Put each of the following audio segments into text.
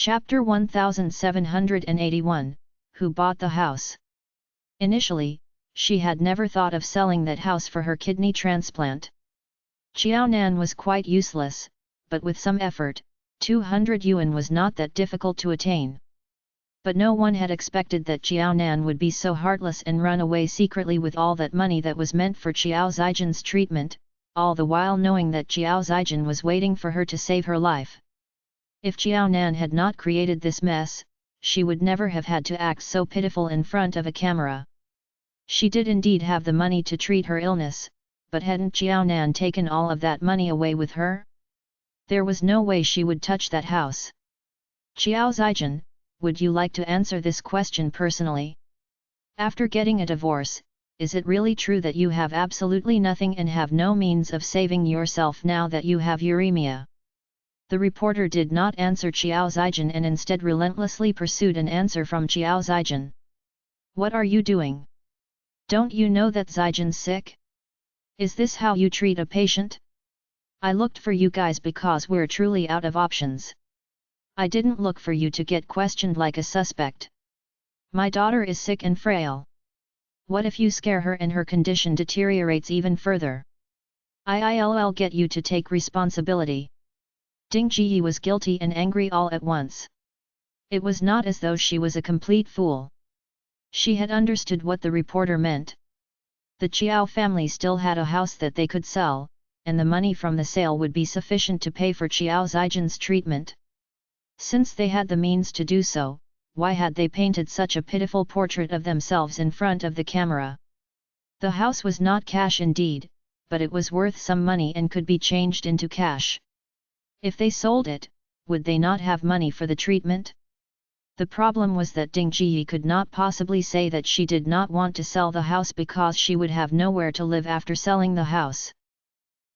Chapter 1781, Who Bought the House? Initially, she had never thought of selling that house for her kidney transplant. Qiaonan was quite useless, but with some effort, 200 yuan was not that difficult to attain. But no one had expected that Qiaonan would be so heartless and run away secretly with all that money that was meant for Qiao Zijin's treatment, all the while knowing that Qiao Zijin was waiting for her to save her life. If Qiaonan had not created this mess, she would never have had to act so pitiful in front of a camera. She did indeed have the money to treat her illness, but hadn't Qiaonan taken all of that money away with her? There was no way she would touch that house. Qiao Zijin, would you like to answer this question personally? After getting a divorce, is it really true that you have absolutely nothing and have no means of saving yourself now that you have uremia? The reporter did not answer Qiao Zijin and instead relentlessly pursued an answer from Qiao Zijin. What are you doing? Don't you know that Zijin's sick? Is this how you treat a patient? I looked for you guys because we're truly out of options. I didn't look for you to get questioned like a suspect. My daughter is sick and frail. What if you scare her and her condition deteriorates even further? I'll get you to take responsibility. Ding Jiyi was guilty and angry all at once. It was not as though she was a complete fool. She had understood what the reporter meant. The Qiao family still had a house that they could sell, and the money from the sale would be sufficient to pay for Qiao Zijin's treatment. Since they had the means to do so, why had they painted such a pitiful portrait of themselves in front of the camera? The house was not cash indeed, but it was worth some money and could be changed into cash. If they sold it, would they not have money for the treatment? The problem was that Ding Jiyi could not possibly say that she did not want to sell the house because she would have nowhere to live after selling the house.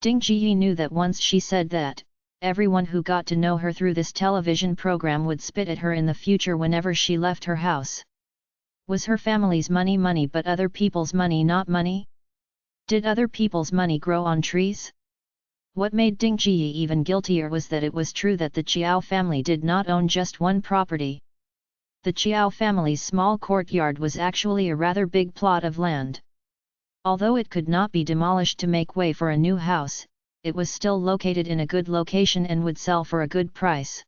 Ding Jiyi knew that once she said that, everyone who got to know her through this television program would spit at her in the future whenever she left her house. Was her family's money money but other people's money not money? Did other people's money grow on trees? What made Ding Jiyi even guiltier was that it was true that the Qiao family did not own just one property. The Qiao family's small courtyard was actually a rather big plot of land. Although it could not be demolished to make way for a new house, it was still located in a good location and would sell for a good price.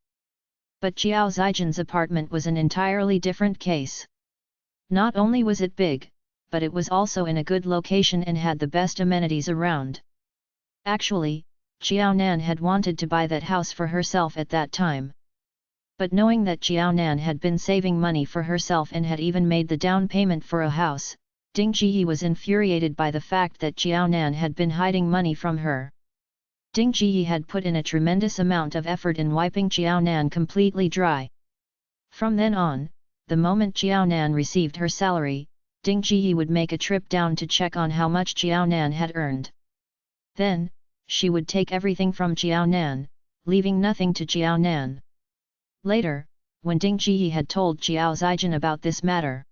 But Qiao Zijin's apartment was an entirely different case. Not only was it big, but it was also in a good location and had the best amenities around. Actually, Qiaonan had wanted to buy that house for herself at that time. But knowing that Qiaonan had been saving money for herself and had even made the down payment for a house, Ding Jiyi was infuriated by the fact that Qiaonan had been hiding money from her. Ding Jiyi had put in a tremendous amount of effort in wiping Qiaonan completely dry. From then on, the moment Qiaonan received her salary, Ding Jiyi would make a trip down to check on how much Qiaonan had earned. Then, she would take everything from Qiaonan, leaving nothing to Qiaonan. Later, when Ding Jiyi had told Qiao Zijin about this matter,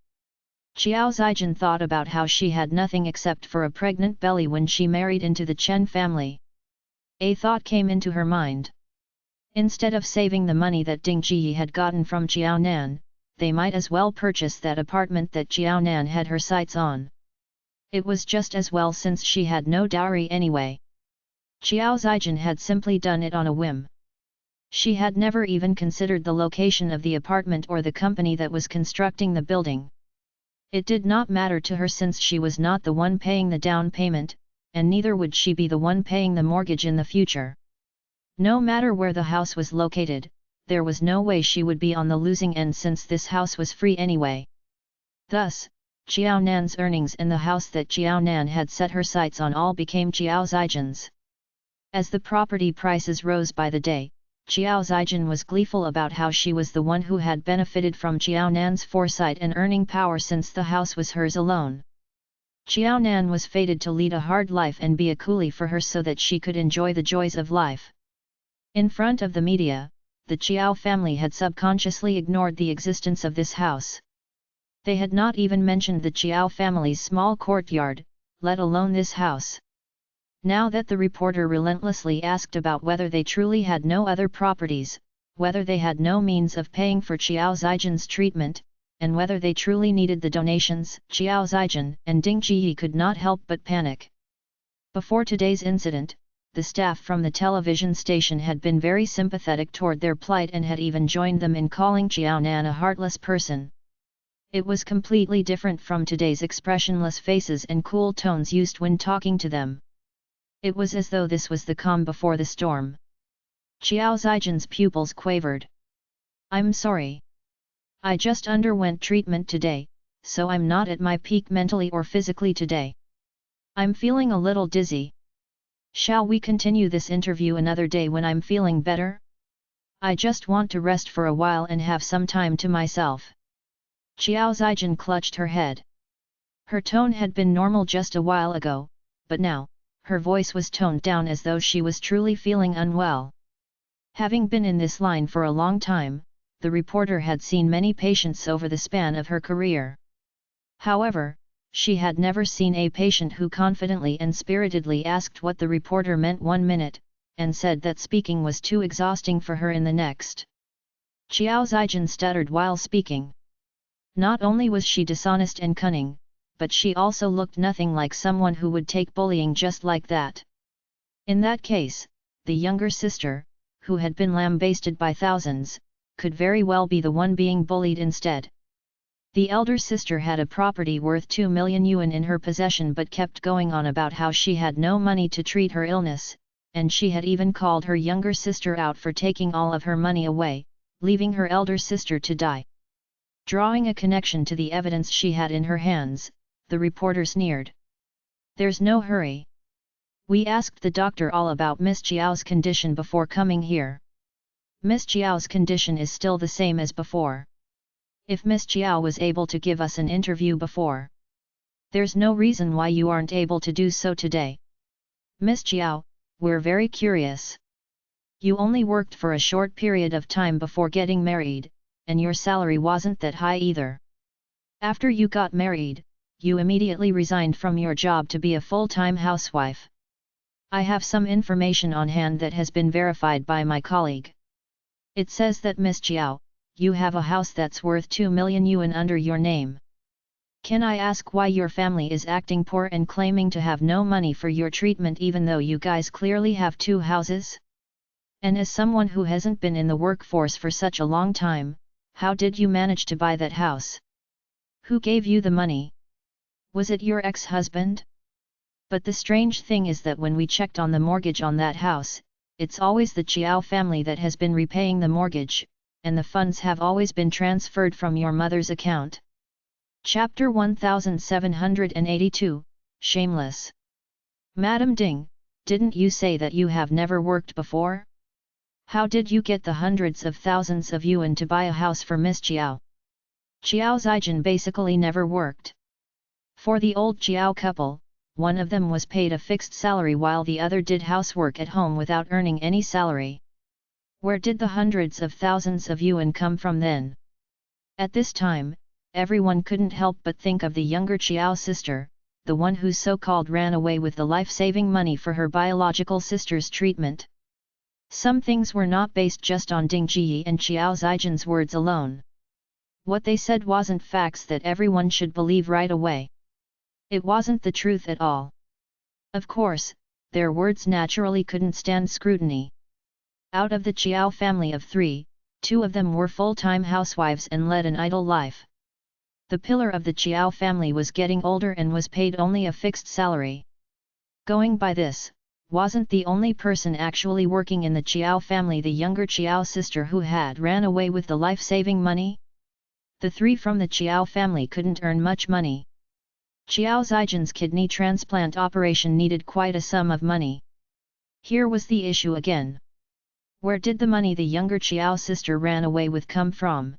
Qiao Zijin thought about how she had nothing except for a pregnant belly when she married into the Chen family. A thought came into her mind. Instead of saving the money that Ding Jiyi had gotten from Qiaonan, they might as well purchase that apartment that Qiaonan had her sights on. It was just as well since she had no dowry anyway. Qiao Zijin had simply done it on a whim. She had never even considered the location of the apartment or the company that was constructing the building. It did not matter to her since she was not the one paying the down payment, and neither would she be the one paying the mortgage in the future. No matter where the house was located, there was no way she would be on the losing end since this house was free anyway. Thus, Qiaonan's earnings and the house that Qiaonan had set her sights on all became Qiao Zijin's. As the property prices rose by the day, Qiao Zijin was gleeful about how she was the one who had benefited from Qiaonan's foresight and earning power since the house was hers alone. Qiaonan was fated to lead a hard life and be a coolie for her so that she could enjoy the joys of life. In front of the media, the Qiao family had subconsciously ignored the existence of this house. They had not even mentioned the Qiao family's small courtyard, let alone this house. Now that the reporter relentlessly asked about whether they truly had no other properties, whether they had no means of paying for Qiao Zijin's treatment, and whether they truly needed the donations. Qiao Zijin and Ding Jiyi could not help but panic. Before today's incident, the staff from the television station had been very sympathetic toward their plight and had even joined them in calling Qiao Nan a heartless person. It was completely different from today's expressionless faces and cool tones used when talking to them. It was as though this was the calm before the storm. Qiao Zijin's pupils quavered. "I'm sorry. I just underwent treatment today, so I'm not at my peak mentally or physically today. I'm feeling a little dizzy. Shall we continue this interview another day when I'm feeling better? I just want to rest for a while and have some time to myself." Qiao Zijin clutched her head. Her tone had been normal just a while ago, but now, her voice was toned down as though she was truly feeling unwell. Having been in this line for a long time, the reporter had seen many patients over the span of her career. However, she had never seen a patient who confidently and spiritedly asked what the reporter meant 1 minute, and said that speaking was too exhausting for her in the next. Qiao Zijin stuttered while speaking. Not only was she dishonest and cunning, but she also looked nothing like someone who would take bullying just like that. In that case, the younger sister, who had been lambasted by thousands, could very well be the one being bullied instead. The elder sister had a property worth 2 million yuan in her possession but kept going on about how she had no money to treat her illness, and she had even called her younger sister out for taking all of her money away, leaving her elder sister to die. Drawing a connection to the evidence she had in her hands, the reporter sneered. "There's no hurry. We asked the doctor all about Miss Chiao's condition before coming here. Miss Chiao's condition is still the same as before. If Miss Chiao was able to give us an interview before, there's no reason why you aren't able to do so today. Miss Chiao, we're very curious. You only worked for a short period of time before getting married, and your salary wasn't that high either. After you got married, you immediately resigned from your job to be a full-time housewife. I have some information on hand that has been verified by my colleague. It says that Miss Chiao, you have a house that's worth 2 million yuan under your name. Can I ask why your family is acting poor and claiming to have no money for your treatment even though you guys clearly have 2 houses? And as someone who hasn't been in the workforce for such a long time, how did you manage to buy that house? Who gave you the money? Was it your ex-husband? But the strange thing is that when we checked on the mortgage on that house, it's always the Chiao family that has been repaying the mortgage, and the funds have always been transferred from your mother's account." Chapter 1782, Shameless. "Madam Ding, didn't you say that you have never worked before? How did you get the hundreds of thousands of yuan to buy a house for Miss Chiao?" Qiao Zijin basically never worked. For the old Chiao couple, one of them was paid a fixed salary while the other did housework at home without earning any salary. Where did the hundreds of thousands of yuan come from then? At this time, everyone couldn't help but think of the younger Chiao sister, the one who so-called ran away with the life-saving money for her biological sister's treatment. Some things were not based just on Ding Jiyi and Qiao Zijin's words alone. What they said wasn't facts that everyone should believe right away. It wasn't the truth at all. Of course, their words naturally couldn't stand scrutiny. Out of the Chiao family of 3, 2 of them were full-time housewives and led an idle life. The pillar of the Chiao family was getting older and was paid only a fixed salary. Going by this, wasn't the only person actually working in the Chiao family the younger Chiao sister who had ran away with the life-saving money? The 3 from the Chiao family couldn't earn much money. Qiao Zijin's kidney transplant operation needed quite a sum of money. Here was the issue again. Where did the money the younger Qiao sister ran away with come from?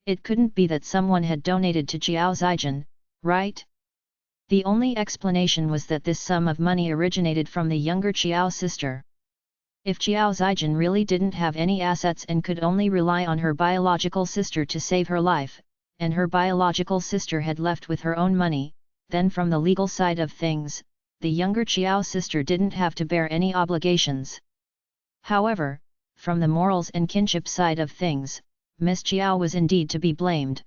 It couldn't be that someone had donated to Qiao Zijin, right? The only explanation was that this sum of money originated from the younger Qiao sister. If Qiao Zijin really didn't have any assets and could only rely on her biological sister to save her life, and her biological sister had left with her own money, then from the legal side of things, the younger Qiao sister didn't have to bear any obligations. However, from the morals and kinship side of things, Miss Chiao was indeed to be blamed.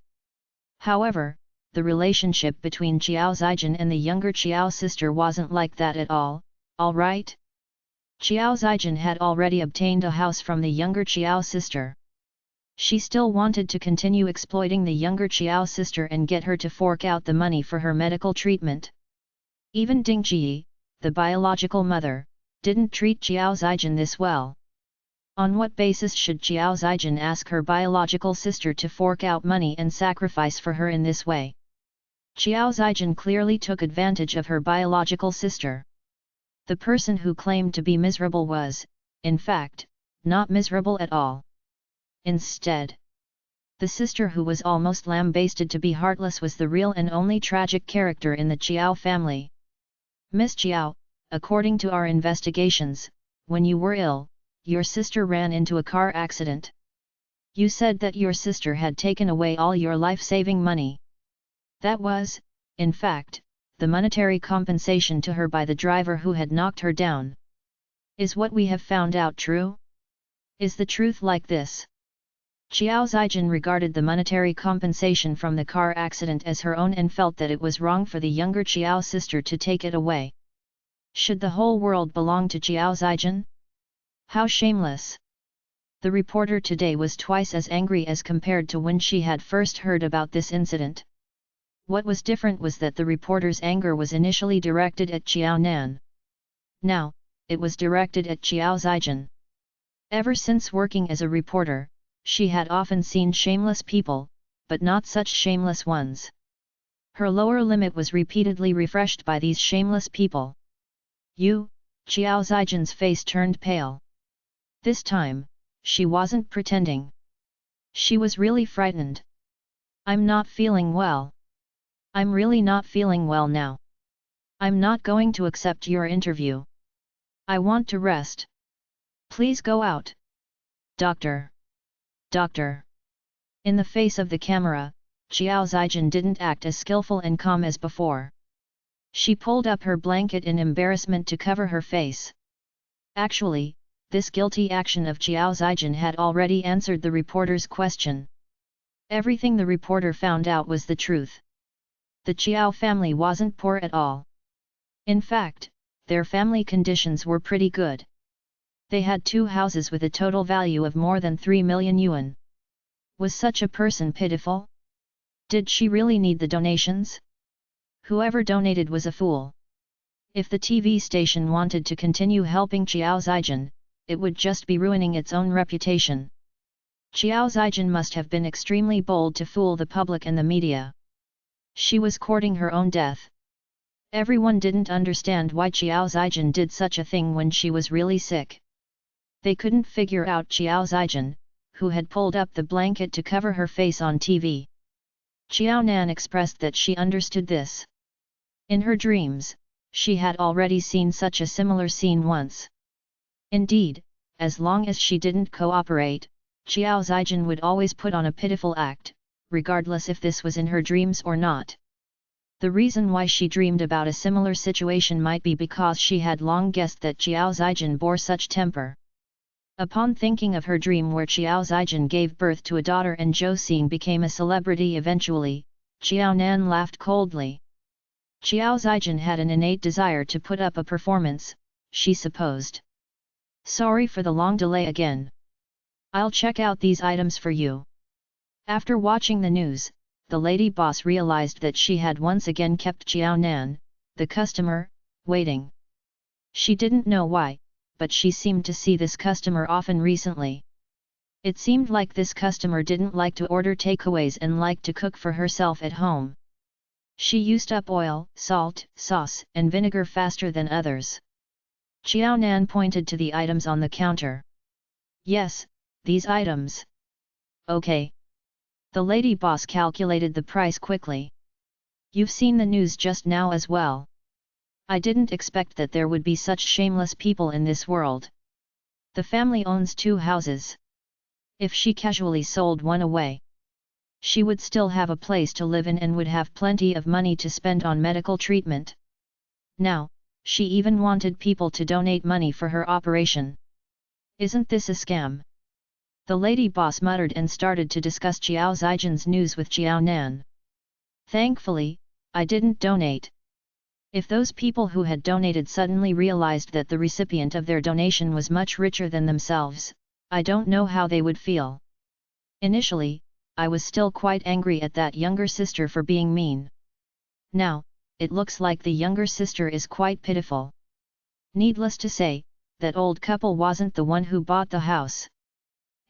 However, the relationship between Chiao Zijin and the younger Chiao sister wasn't like that at all, alright? Chiao Zijin had already obtained a house from the younger Chiao sister. She still wanted to continue exploiting the younger Chiao sister and get her to fork out the money for her medical treatment. Even Ding Ji, the biological mother, didn't treat Chiao Zijin this well. On what basis should Chiao Zijin ask her biological sister to fork out money and sacrifice for her in this way? Chiao Zijin clearly took advantage of her biological sister. The person who claimed to be miserable was, in fact, not miserable at all. Instead, the sister who was almost lambasted to be heartless was the real and only tragic character in the Chiao family. Miss Chiao, according to our investigations, when you were ill, your sister ran into a car accident. You said that your sister had taken away all your life-saving money. That was, in fact, the monetary compensation to her by the driver who had knocked her down. Is what we have found out true? Is the truth like this? Chiao Zijin regarded the monetary compensation from the car accident as her own and felt that it was wrong for the younger Chiao sister to take it away. Should the whole world belong to Chiao Zijin? How shameless! The reporter today was twice as angry as compared to when she had first heard about this incident. What was different was that the reporter's anger was initially directed at Chiao Nan. Now, it was directed at Chiao Zijin. Ever since working as a reporter, she had often seen shameless people, but not such shameless ones. Her lower limit was repeatedly refreshed by these shameless people. Chiao Zijin's face turned pale. This time, she wasn't pretending. She was really frightened. I'm not feeling well. I'm really not feeling well now. I'm not going to accept your interview. I want to rest. Please go out. Doctor. Doctor. In the face of the camera, Chiao Zijin didn't act as skillful and calm as before. She pulled up her blanket in embarrassment to cover her face. Actually, this guilty action of Chiao Zijin had already answered the reporter's question. Everything the reporter found out was the truth. The Chiao family wasn't poor at all. In fact, their family conditions were pretty good. They had 2 houses with a total value of more than 3 million yuan. Was such a person pitiful? Did she really need the donations? Whoever donated was a fool. If the TV station wanted to continue helping Chiao Zijin, it would just be ruining its own reputation. Chiao Zijin must have been extremely bold to fool the public and the media. She was courting her own death. Everyone didn't understand why Chiao Zijin did such a thing when she was really sick. They couldn't figure out Chiao Zijin, who had pulled up the blanket to cover her face on TV. Chiao Nan expressed that she understood this. In her dreams, she had already seen such a similar scene once. Indeed, as long as she didn't cooperate, Chiao Zijin would always put on a pitiful act, regardless if this was in her dreams or not. The reason why she dreamed about a similar situation might be because she had long guessed that Chiao Zijin bore such temper. Upon thinking of her dream where Chiao Zijin gave birth to a daughter and Zhou Xing became a celebrity eventually, Chiao Nan laughed coldly. Chiao Zijin had an innate desire to put up a performance, she supposed. Sorry for the long delay again. I'll check out these items for you. After watching the news, the lady boss realized that she had once again kept Chiao Nan, the customer, waiting. She didn't know why, but she seemed to see this customer often recently. It seemed like this customer didn't like to order takeaways and liked to cook for herself at home. She used up oil, salt, sauce, and vinegar faster than others. Chiao Nan pointed to the items on the counter. Yes, these items. Okay. The lady boss calculated the price quickly. You've seen the news just now as well. I didn't expect that there would be such shameless people in this world. The family owns 2 houses. If she casually sold one away, she would still have a place to live in and would have plenty of money to spend on medical treatment. Now, she even wanted people to donate money for her operation. Isn't this a scam? The lady boss muttered and started to discuss Xiao Zijin's news with Xiao Nan. Thankfully, I didn't donate. If those people who had donated suddenly realized that the recipient of their donation was much richer than themselves, I don't know how they would feel. Initially, I was still quite angry at that younger sister for being mean. Now, it looks like the younger sister is quite pitiful. Needless to say, that old couple wasn't the one who bought the house.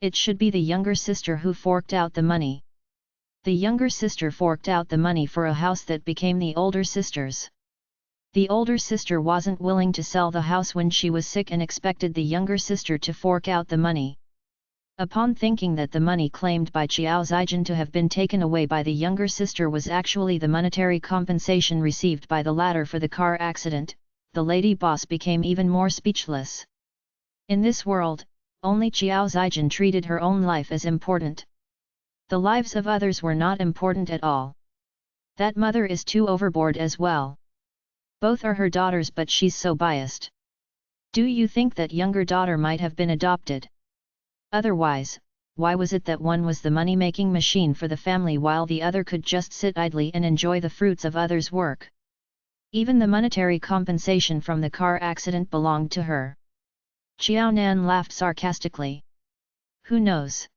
It should be the younger sister who forked out the money. The younger sister forked out the money for a house that became the older sister's. The older sister wasn't willing to sell the house when she was sick and expected the younger sister to fork out the money. Upon thinking that the money claimed by Xiao Zijin to have been taken away by the younger sister was actually the monetary compensation received by the latter for the car accident, the lady boss became even more speechless. In this world, only Xiao Zijin treated her own life as important. The lives of others were not important at all. That mother is too overboard as well. Both are her daughters, but she's so biased. Do you think that younger daughter might have been adopted? Otherwise, why was it that one was the money-making machine for the family while the other could just sit idly and enjoy the fruits of others' work? Even the monetary compensation from the car accident belonged to her. Xiao Nan laughed sarcastically. Who knows?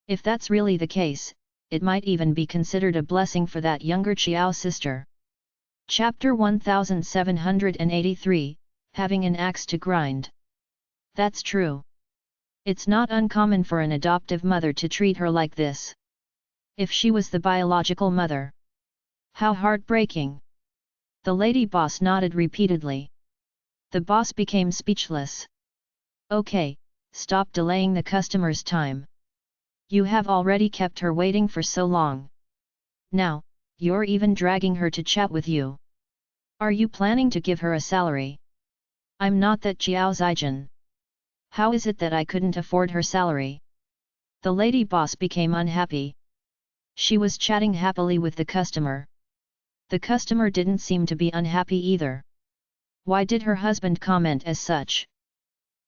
If that's really the case, it might even be considered a blessing for that younger Xiao sister. Chapter 1783, Having an Axe to Grind. That's true. It's not uncommon for an adoptive mother to treat her like this. If she was the biological mother. How heartbreaking. The lady boss nodded repeatedly. The boss became speechless. Okay, stop delaying the customer's time. You have already kept her waiting for so long. Now, you're even dragging her to chat with you. Are you planning to give her a salary? I'm not that Xiao Zijin. How is it that I couldn't afford her salary? The lady boss became unhappy. She was chatting happily with the customer. The customer didn't seem to be unhappy either. Why did her husband comment as such?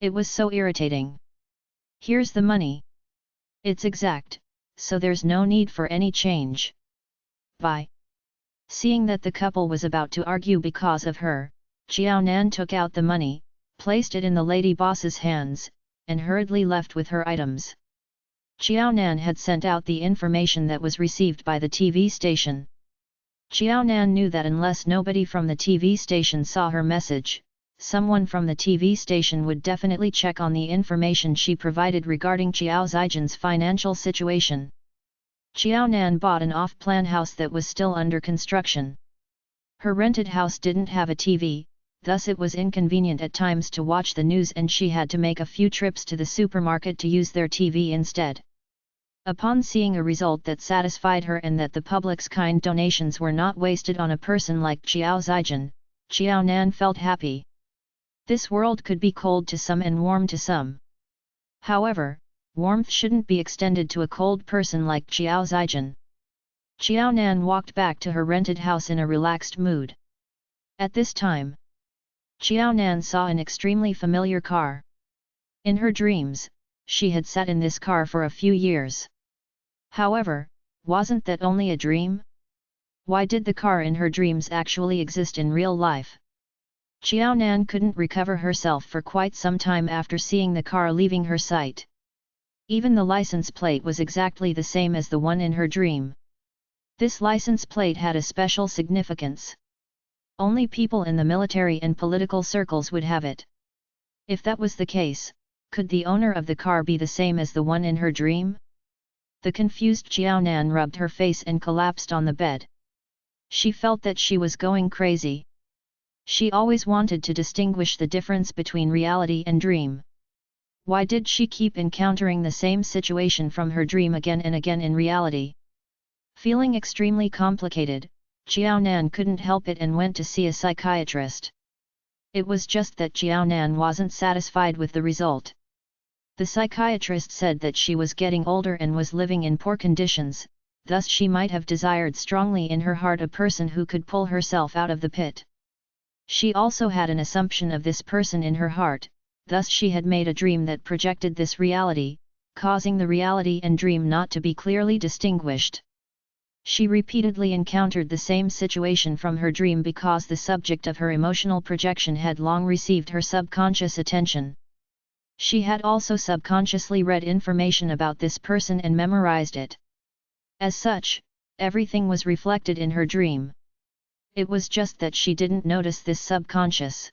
It was so irritating. Here's the money. It's exact, so there's no need for any change. Bye. Seeing that the couple was about to argue because of her, Xiao Nan took out the money, placed it in the lady boss's hands, and hurriedly left with her items. Xiao Nan had sent out the information that was received by the TV station. Xiao Nan knew that unless nobody from the TV station saw her message, someone from the TV station would definitely check on the information she provided regarding Xiao Zijin's financial situation. Xiao Nan bought an off-plan house that was still under construction. Her rented house didn't have a TV, thus it was inconvenient at times to watch the news and she had to make a few trips to the supermarket to use their TV instead. Upon seeing a result that satisfied her and that the public's kind donations were not wasted on a person like Xiao Zijin, Xiao Nan felt happy. This world could be cold to some and warm to some. However, warmth shouldn't be extended to a cold person like Xiao Zijin. Xiao Nan walked back to her rented house in a relaxed mood. At this time, Xiao Nan saw an extremely familiar car. In her dreams, she had sat in this car for a few years. However, wasn't that only a dream? Why did the car in her dreams actually exist in real life? Xiao Nan couldn't recover herself for quite some time after seeing the car leaving her sight. Even the license plate was exactly the same as the one in her dream. This license plate had a special significance. Only people in the military and political circles would have it. If that was the case, could the owner of the car be the same as the one in her dream? The confused Xiao Nan rubbed her face and collapsed on the bed. She felt that she was going crazy. She always wanted to distinguish the difference between reality and dream. Why did she keep encountering the same situation from her dream again and again in reality? Feeling extremely complicated, Xiao Nan couldn't help it and went to see a psychiatrist. It was just that Xiao Nan wasn't satisfied with the result. The psychiatrist said that she was getting older and was living in poor conditions, thus she might have desired strongly in her heart a person who could pull herself out of the pit. She also had an assumption of this person in her heart, thus she had made a dream that projected this reality, causing the reality and dream not to be clearly distinguished. She repeatedly encountered the same situation from her dream because the subject of her emotional projection had long received her subconscious attention. She had also subconsciously read information about this person and memorized it. As such, everything was reflected in her dream. It was just that she didn't notice this subconscious.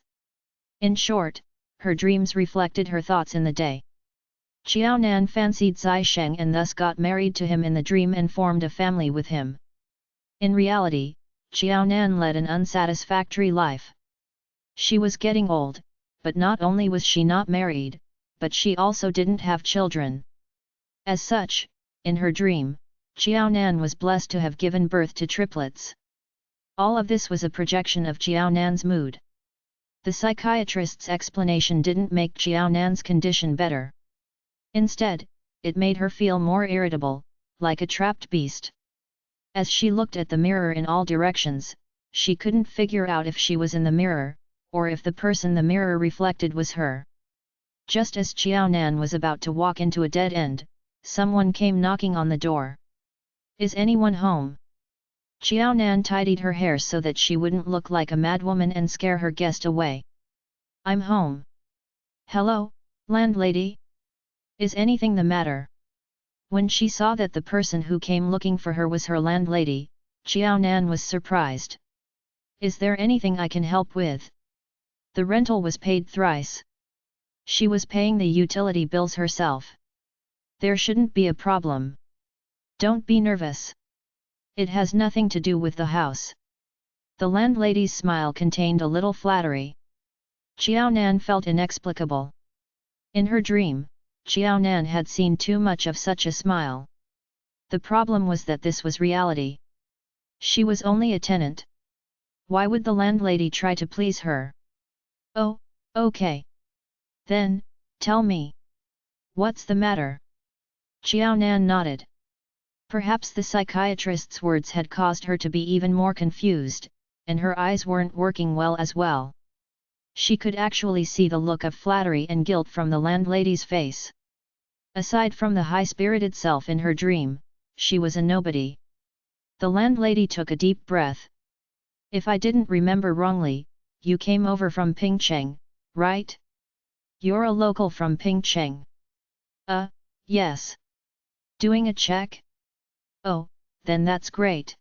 In short, her dreams reflected her thoughts in the day. Qiao Nan fancied Zai Sheng and thus got married to him in the dream and formed a family with him. In reality, Qiao Nan led an unsatisfactory life. She was getting old, but not only was she not married, but she also didn't have children. As such, in her dream, Qiao Nan was blessed to have given birth to triplets. All of this was a projection of Qiao Nan's mood. The psychiatrist's explanation didn't make Qiao Nan's condition better. Instead, it made her feel more irritable, like a trapped beast. As she looked at the mirror in all directions, she couldn't figure out if she was in the mirror, or if the person the mirror reflected was her. Just as Qiao Nan was about to walk into a dead end, someone came knocking on the door. "Is anyone home?" Qiao Nan tidied her hair so that she wouldn't look like a madwoman and scare her guest away. "I'm home." "Hello, landlady? Is anything the matter?" When she saw that the person who came looking for her was her landlady, Qiao Nan was surprised. "Is there anything I can help with?" The rental was paid thrice. She was paying the utility bills herself. "There shouldn't be a problem. Don't be nervous. It has nothing to do with the house." The landlady's smile contained a little flattery. Qiao Nan felt inexplicable. In her dream, Qiao Nan had seen too much of such a smile. The problem was that this was reality. She was only a tenant. Why would the landlady try to please her? "Oh, okay. Then, tell me. What's the matter?" Qiao Nan nodded. Perhaps the psychiatrist's words had caused her to be even more confused, and her eyes weren't working well as well. She could actually see the look of flattery and guilt from the landlady's face. Aside from the high-spirited self in her dream, she was a nobody. The landlady took a deep breath. "If I didn't remember wrongly, you came over from Pingcheng, right? You're a local from Pingcheng." Yes. Doing a check?" "Oh, then that's great."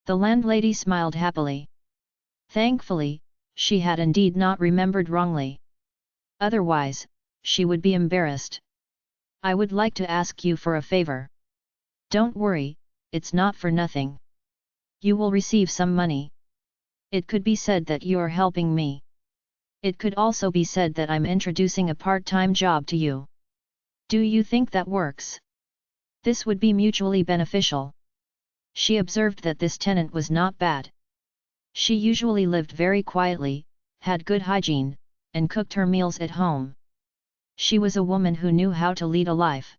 The landlady smiled happily. Thankfully, she had indeed not remembered wrongly. Otherwise, she would be embarrassed. "I would like to ask you for a favor." "Don't worry, it's not for nothing. You will receive some money. It could be said that you're helping me. It could also be said that I'm introducing a part-time job to you. Do you think that works? This would be mutually beneficial." She observed that this tenant was not bad. She usually lived very quietly, had good hygiene, and cooked her meals at home. She was a woman who knew how to lead a life.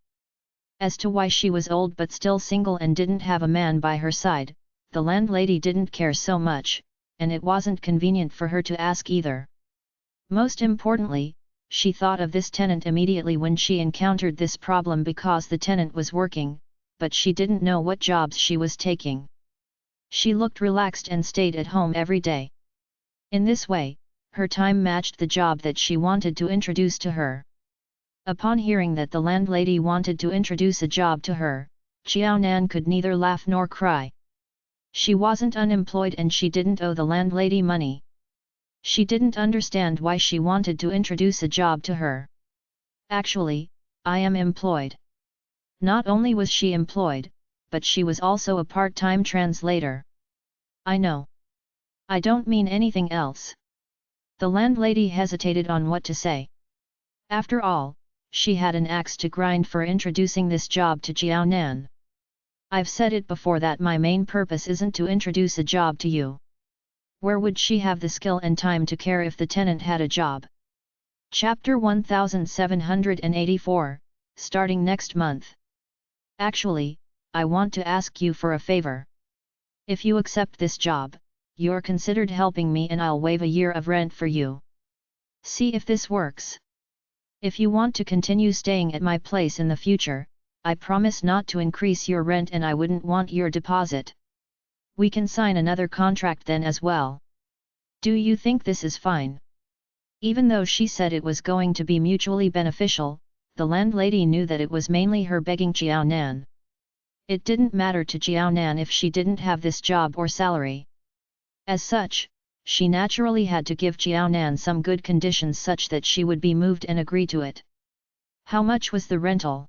As to why she was old but still single and didn't have a man by her side, the landlady didn't care so much, and it wasn't convenient for her to ask either. Most importantly, she thought of this tenant immediately when she encountered this problem because the tenant was working, but she didn't know what jobs she was taking. She looked relaxed and stayed at home every day. In this way, her time matched the job that she wanted to introduce to her. Upon hearing that the landlady wanted to introduce a job to her, Qiao Nan could neither laugh nor cry. She wasn't unemployed and she didn't owe the landlady money. She didn't understand why she wanted to introduce a job to her. "Actually, I am employed." Not only was she employed, but she was also a part-time translator. "I know. I don't mean anything else." The landlady hesitated on what to say. After all, she had an axe to grind for introducing this job to Qiao Nan. "I've said it before that my main purpose isn't to introduce a job to you." Where would she have the skill and time to care if the tenant had a job? Chapter 1784, starting next month. "Actually, I want to ask you for a favor. If you accept this job, you're considered helping me and I'll waive a year of rent for you. See if this works." If you want to continue staying at my place in the future, I promise not to increase your rent and I wouldn't want your deposit. We can sign another contract then as well. Do you think this is fine?" Even though she said it was going to be mutually beneficial, the landlady knew that it was mainly her begging Jiao Nan. It didn't matter to Jiao Nan if she didn't have this job or salary. As such, she naturally had to give Jiao Nan some good conditions such that she would be moved and agree to it. How much was the rental?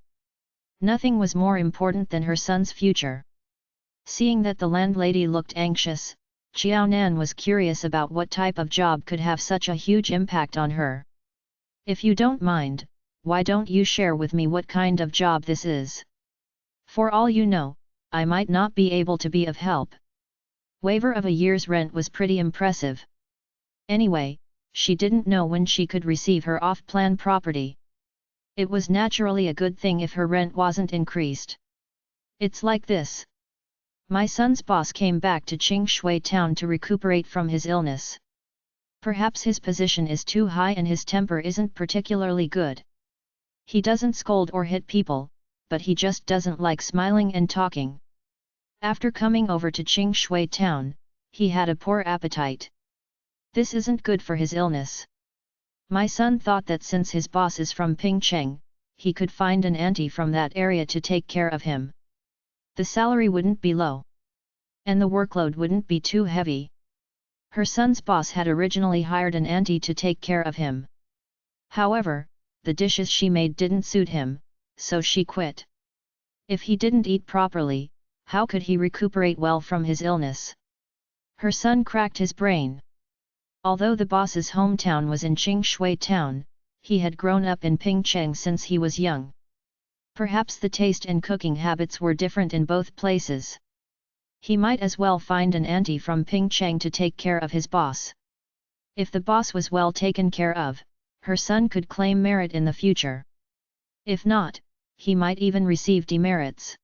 Nothing was more important than her son's future. Seeing that the landlady looked anxious, Jiao Nan was curious about what type of job could have such a huge impact on her. "If you don't mind, why don't you share with me what kind of job this is? For all you know, I might not be able to be of help." Waiver of a year's rent was pretty impressive. Anyway, she didn't know when she could receive her off-plan property. It was naturally a good thing if her rent wasn't increased. "It's like this. My son's boss came back to Qingshui town to recuperate from his illness. Perhaps his position is too high and his temper isn't particularly good. He doesn't scold or hit people, but he just doesn't like smiling and talking. After coming over to Qingshui town, he had a poor appetite. This isn't good for his illness. My son thought that since his boss is from Pingcheng, he could find an auntie from that area to take care of him. The salary wouldn't be low. And the workload wouldn't be too heavy." Her son's boss had originally hired an auntie to take care of him. However, the dishes she made didn't suit him, so she quit. If he didn't eat properly, how could he recuperate well from his illness? Her son cracked his brain. Although the boss's hometown was in Qingshui town, he had grown up in Pingcheng since he was young. Perhaps the taste and cooking habits were different in both places. He might as well find an auntie from Pingcheng to take care of his boss. If the boss was well taken care of, her son could claim merit in the future. If not, he might even receive demerits.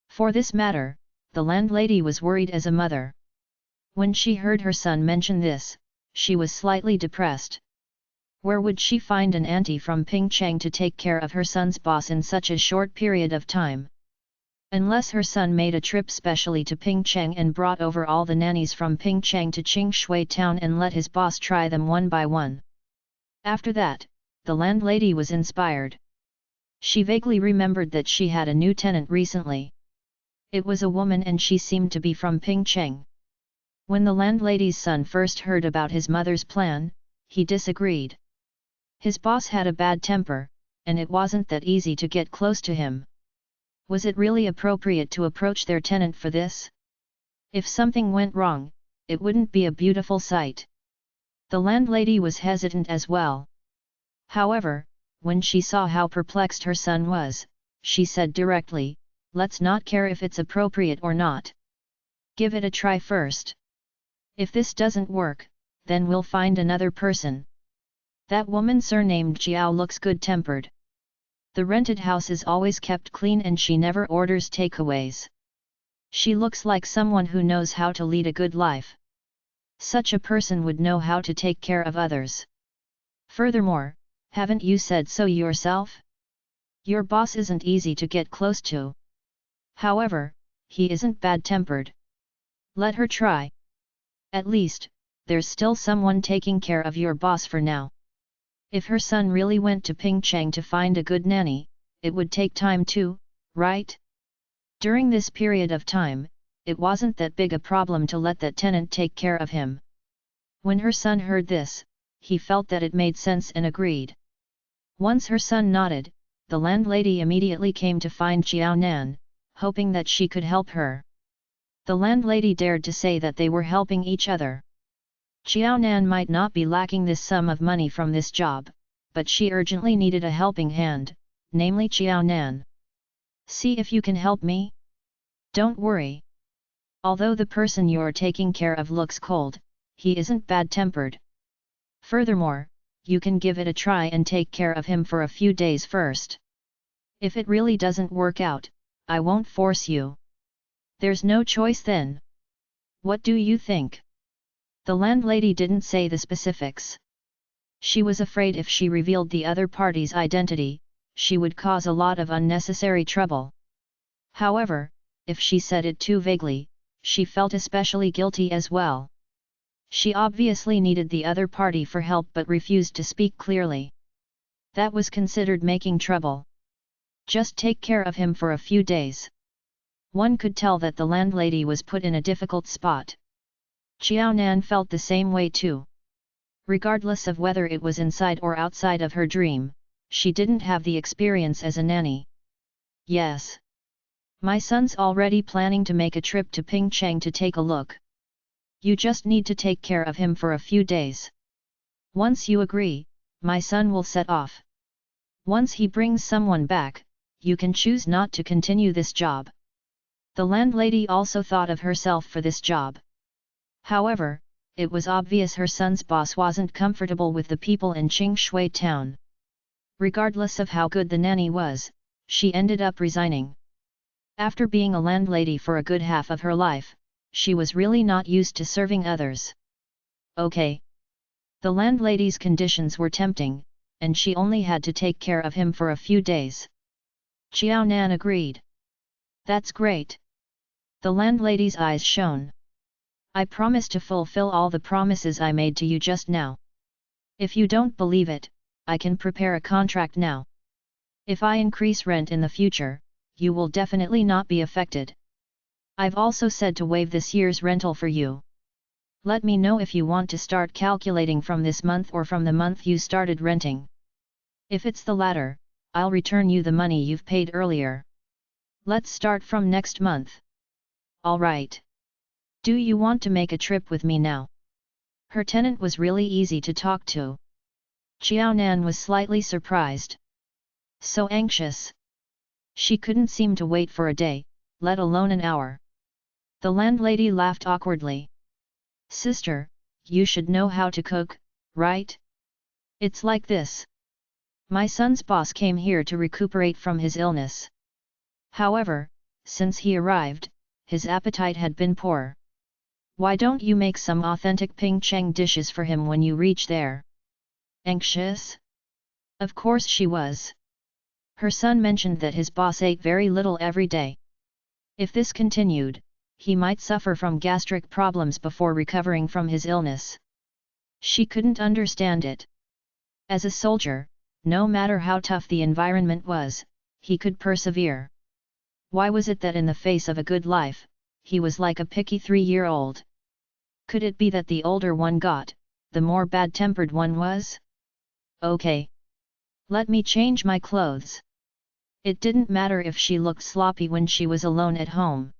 For this matter, the landlady was worried as a mother. When she heard her son mention this, she was slightly depressed. Where would she find an auntie from Pingcheng to take care of her son's boss in such a short period of time? Unless her son made a trip specially to Pingcheng and brought over all the nannies from Pingcheng to Qingshui town and let his boss try them one by one. After that, the landlady was inspired. She vaguely remembered that she had a new tenant recently. It was a woman and she seemed to be from Pingcheng. When the landlady's son first heard about his mother's plan, he disagreed. His boss had a bad temper, and it wasn't that easy to get close to him. Was it really appropriate to approach their tenant for this? If something went wrong, it wouldn't be a beautiful sight. The landlady was hesitant as well. However, when she saw how perplexed her son was, she said directly, "Let's not care if it's appropriate or not. Give it a try first. If this doesn't work, then we'll find another person. That woman surnamed Jiao looks good-tempered. The rented house is always kept clean and she never orders takeaways. She looks like someone who knows how to lead a good life. Such a person would know how to take care of others. Furthermore, haven't you said so yourself? Your boss isn't easy to get close to. However, he isn't bad-tempered. Let her try. At least, there's still someone taking care of your boss for now. If her son really went to Pingcheng to find a good nanny, it would take time too, right? During this period of time, it wasn't that big a problem to let that tenant take care of him. When her son heard this, he felt that it made sense and agreed. Once her son nodded, the landlady immediately came to find Jiao Nan, hoping that she could help her. The landlady dared to say that they were helping each other. Jiao Nan might not be lacking this sum of money from this job, but she urgently needed a helping hand, namely Jiao Nan. "See if you can help me? Don't worry. Although the person you're taking care of looks cold, he isn't bad-tempered. Furthermore, you can give it a try and take care of him for a few days first. If it really doesn't work out, I won't force you. There's no choice then. What do you think?" The landlady didn't say the specifics. She was afraid if she revealed the other party's identity, she would cause a lot of unnecessary trouble. However, if she said it too vaguely, she felt especially guilty as well. She obviously needed the other party for help but refused to speak clearly. That was considered making trouble. Just take care of him for a few days. One could tell that the landlady was put in a difficult spot. Xiao Nan felt the same way too. Regardless of whether it was inside or outside of her dream, she didn't have the experience as a nanny. Yes. My son's already planning to make a trip to Pingcheng to take a look. You just need to take care of him for a few days. Once you agree, my son will set off. Once he brings someone back, you can choose not to continue this job. The landlady also thought of herself for this job. However, it was obvious her son's boss wasn't comfortable with the people in Qingshui town. Regardless of how good the nanny was, she ended up resigning. After being a landlady for a good half of her life, she was really not used to serving others. Okay. The landlady's conditions were tempting, and she only had to take care of him for a few days. Xiao Nan agreed. That's great. The landlady's eyes shone. I promise to fulfill all the promises I made to you just now. If you don't believe it, I can prepare a contract now. If I increase rent in the future, you will definitely not be affected. I've also said to waive this year's rental for you. Let me know if you want to start calculating from this month or from the month you started renting. If it's the latter, I'll return you the money you've paid earlier. Let's start from next month. Alright. Do you want to make a trip with me now? Her tenant was really easy to talk to. Xiao Nan was slightly surprised. So anxious. She couldn't seem to wait for a day, let alone an hour. The landlady laughed awkwardly. Sister, you should know how to cook, right? It's like this. My son's boss came here to recuperate from his illness. However, since he arrived, his appetite had been poor. Why don't you make some authentic Pingcheng dishes for him when you reach there? Anxious? Of course she was. Her son mentioned that his boss ate very little every day. If this continued, he might suffer from gastric problems before recovering from his illness. She couldn't understand it. As a soldier, no matter how tough the environment was, he could persevere. Why was it that in the face of a good life, he was like a picky 3-year-old? Could it be that the older one got, the more bad-tempered one was? Okay. Let me change my clothes. It didn't matter if she looked sloppy when she was alone at home.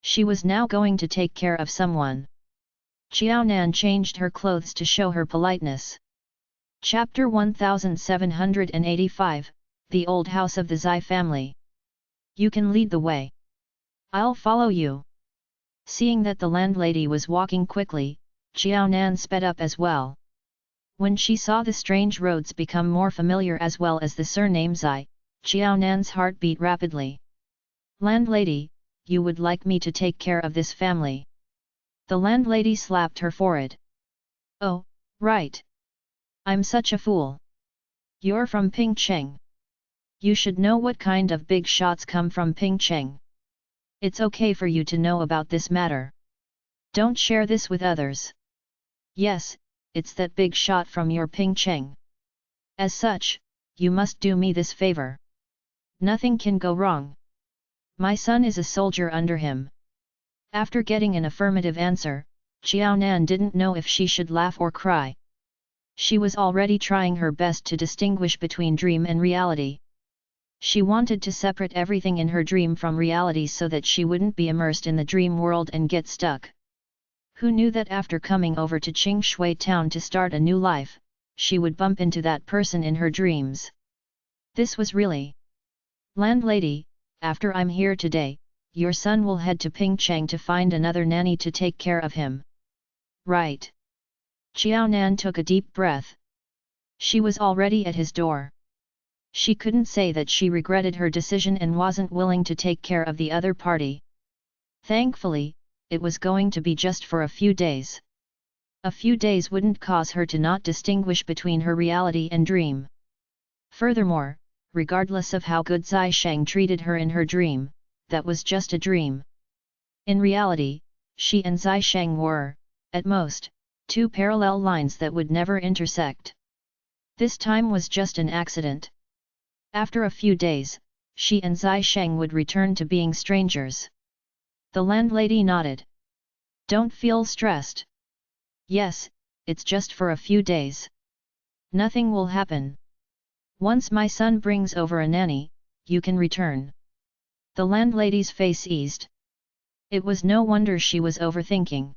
She was now going to take care of someone. Xiao Nan changed her clothes to show her politeness. Chapter 1785, The Old House of the Zai Family. You can lead the way. I'll follow you. Seeing that the landlady was walking quickly, Xiao Nan sped up as well. When she saw the strange roads become more familiar as well as the surname Zai, Xiao Nan's heart beat rapidly. Landlady, you would like me to take care of this family? The landlady slapped her forehead. Oh, right. I'm such a fool. You're from Pingcheng. You should know what kind of big shots come from Pingcheng. It's okay for you to know about this matter. Don't share this with others. Yes, it's that big shot from your Pingcheng. As such, you must do me this favor. Nothing can go wrong. My son is a soldier under him. After getting an affirmative answer, Xiao Nan didn't know if she should laugh or cry. She was already trying her best to distinguish between dream and reality. She wanted to separate everything in her dream from reality so that she wouldn't be immersed in the dream world and get stuck. Who knew that after coming over to Qingshui town to start a new life, she would bump into that person in her dreams? This was really. Landlady, after I'm here today, your son will head to Pingcheng to find another nanny to take care of him. Right. Xiao Nan took a deep breath. She was already at his door. She couldn't say that she regretted her decision and wasn't willing to take care of the other party. Thankfully, it was going to be just for a few days. A few days wouldn't cause her to not distinguish between her reality and dream. Furthermore, regardless of how good Zai Sheng treated her in her dream, that was just a dream. In reality, she and Zai Sheng were, at most, two parallel lines that would never intersect. This time was just an accident. After a few days, she and Zai Sheng would return to being strangers. The landlady nodded. Don't feel stressed. Yes, it's just for a few days. Nothing will happen. Once my son brings over a nanny, you can return. The landlady's face eased. It was no wonder she was overthinking.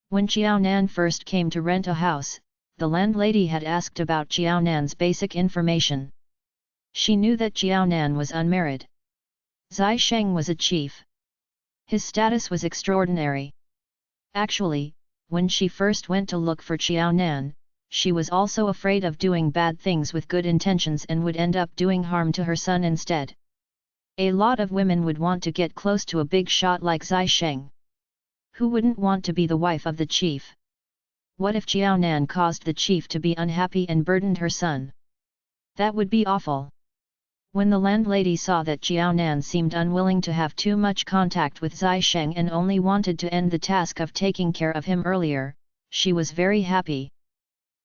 When Chiao Nan first came to rent a house, the landlady had asked about Chiao Nan's basic information. She knew that Chiao Nan was unmarried. Zai Sheng was a chief. His status was extraordinary. Actually, when she first went to look for Chiao Nan, she was also afraid of doing bad things with good intentions and would end up doing harm to her son instead. A lot of women would want to get close to a big shot like Zai Sheng. Who wouldn't want to be the wife of the chief? What if Chiao Nan caused the chief to be unhappy and burdened her son? That would be awful. When the landlady saw that Chiao Nan seemed unwilling to have too much contact with Zai Sheng and only wanted to end the task of taking care of him earlier, she was very happy.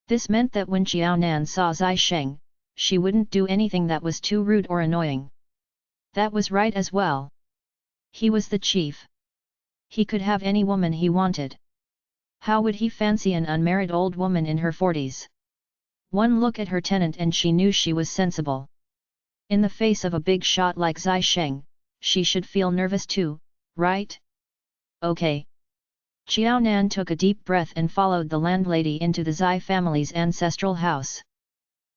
This meant that when Chiao Nan saw Zai Sheng, she wouldn't do anything that was too rude or annoying. That was right as well. He was the chief. He could have any woman he wanted. How would he fancy an unmarried old woman in her 40s? One look at her tenant and she knew she was sensible. In the face of a big shot like Zai Sheng, she should feel nervous too, right? Okay. Chiao Nan took a deep breath and followed the landlady into the Zai family's ancestral house.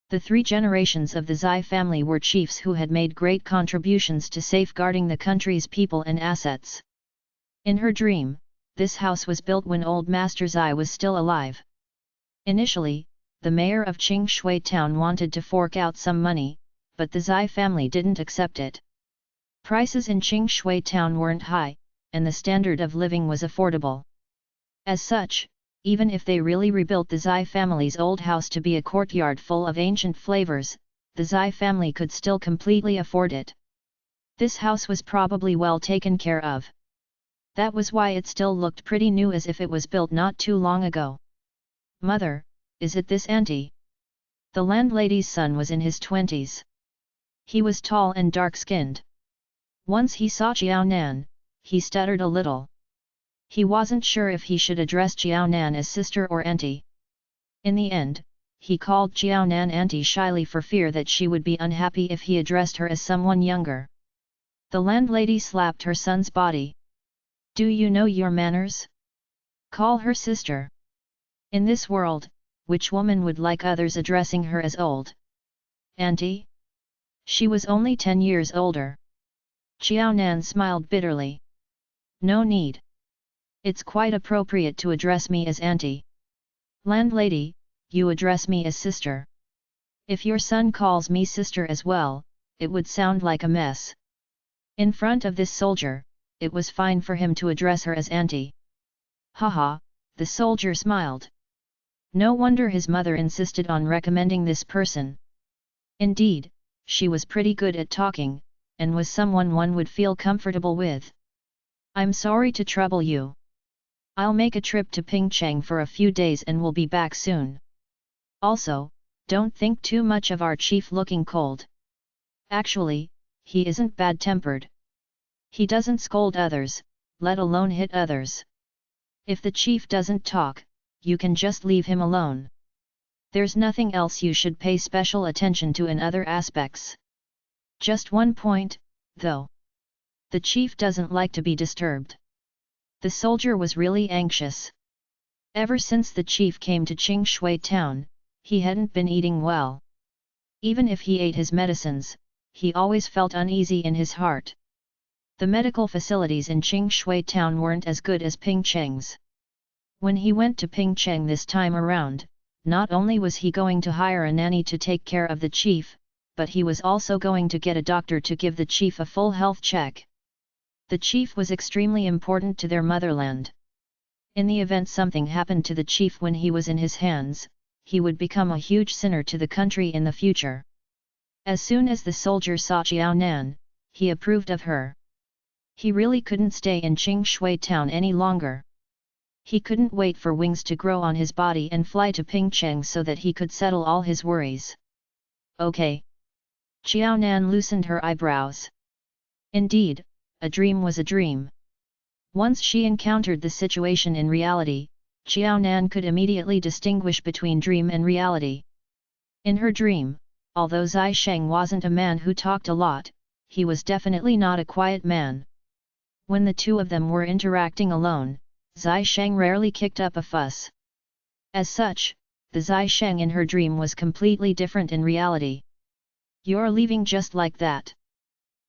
The 3 generations of the Zai family were chiefs who had made great contributions to safeguarding the country's people and assets. In her dream, this house was built when old Master Zai was still alive. Initially, the mayor of Qing Shui town wanted to fork out some money, but the Zai family didn't accept it. Prices in Qing Shui town weren't high, and the standard of living was affordable. As such, even if they really rebuilt the Zai family's old house to be a courtyard full of ancient flavors, the Zai family could still completely afford it. This house was probably well taken care of. That was why it still looked pretty new, as if it was built not too long ago. Mother, is it this auntie? The landlady's son was in his 20s. He was tall and dark-skinned. Once he saw Chiao Nan, he stuttered a little. He wasn't sure if he should address Chiao Nan as sister or auntie. In the end, he called Chiao Nan auntie shyly for fear that she would be unhappy if he addressed her as someone younger. The landlady slapped her son's body. Do you know your manners? Call her sister. In this world, which woman would like others addressing her as old? Auntie? She was only 10 years older. Chiao Nan smiled bitterly. No need. It's quite appropriate to address me as auntie. Landlady, you address me as sister. If your son calls me sister as well, it would sound like a mess. In front of this soldier, it was fine for him to address her as auntie. Haha, the soldier smiled. No wonder his mother insisted on recommending this person. Indeed, she was pretty good at talking, and was someone one would feel comfortable with. I'm sorry to trouble you. I'll make a trip to Pingcheng for a few days and will be back soon. Also, don't think too much of our chief looking cold. Actually, he isn't bad-tempered. He doesn't scold others, let alone hit others. If the chief doesn't talk, you can just leave him alone. There's nothing else you should pay special attention to in other aspects. Just one point, though. The chief doesn't like to be disturbed. The soldier was really anxious. Ever since the chief came to Qing Shui town, he hadn't been eating well. Even if he ate his medicines, he always felt uneasy in his heart. The medical facilities in Qing Shui town weren't as good as Pingcheng's. When he went to Pingcheng this time around, not only was he going to hire a nanny to take care of the chief, but he was also going to get a doctor to give the chief a full health check. The chief was extremely important to their motherland. In the event something happened to the chief when he was in his hands, he would become a huge sinner to the country in the future. As soon as the soldier saw Jiao Nan, he approved of her. He really couldn't stay in Qingshui town any longer. He couldn't wait for wings to grow on his body and fly to Pingcheng so that he could settle all his worries. Okay. Jiao Nan loosened her eyebrows. Indeed, a dream was a dream. Once she encountered the situation in reality, Jiao Nan could immediately distinguish between dream and reality. In her dream, although Zai Sheng wasn't a man who talked a lot, he was definitely not a quiet man. When the two of them were interacting alone, Zai Sheng rarely kicked up a fuss. As such, the Zai Sheng in her dream was completely different in reality. "You're leaving just like that?"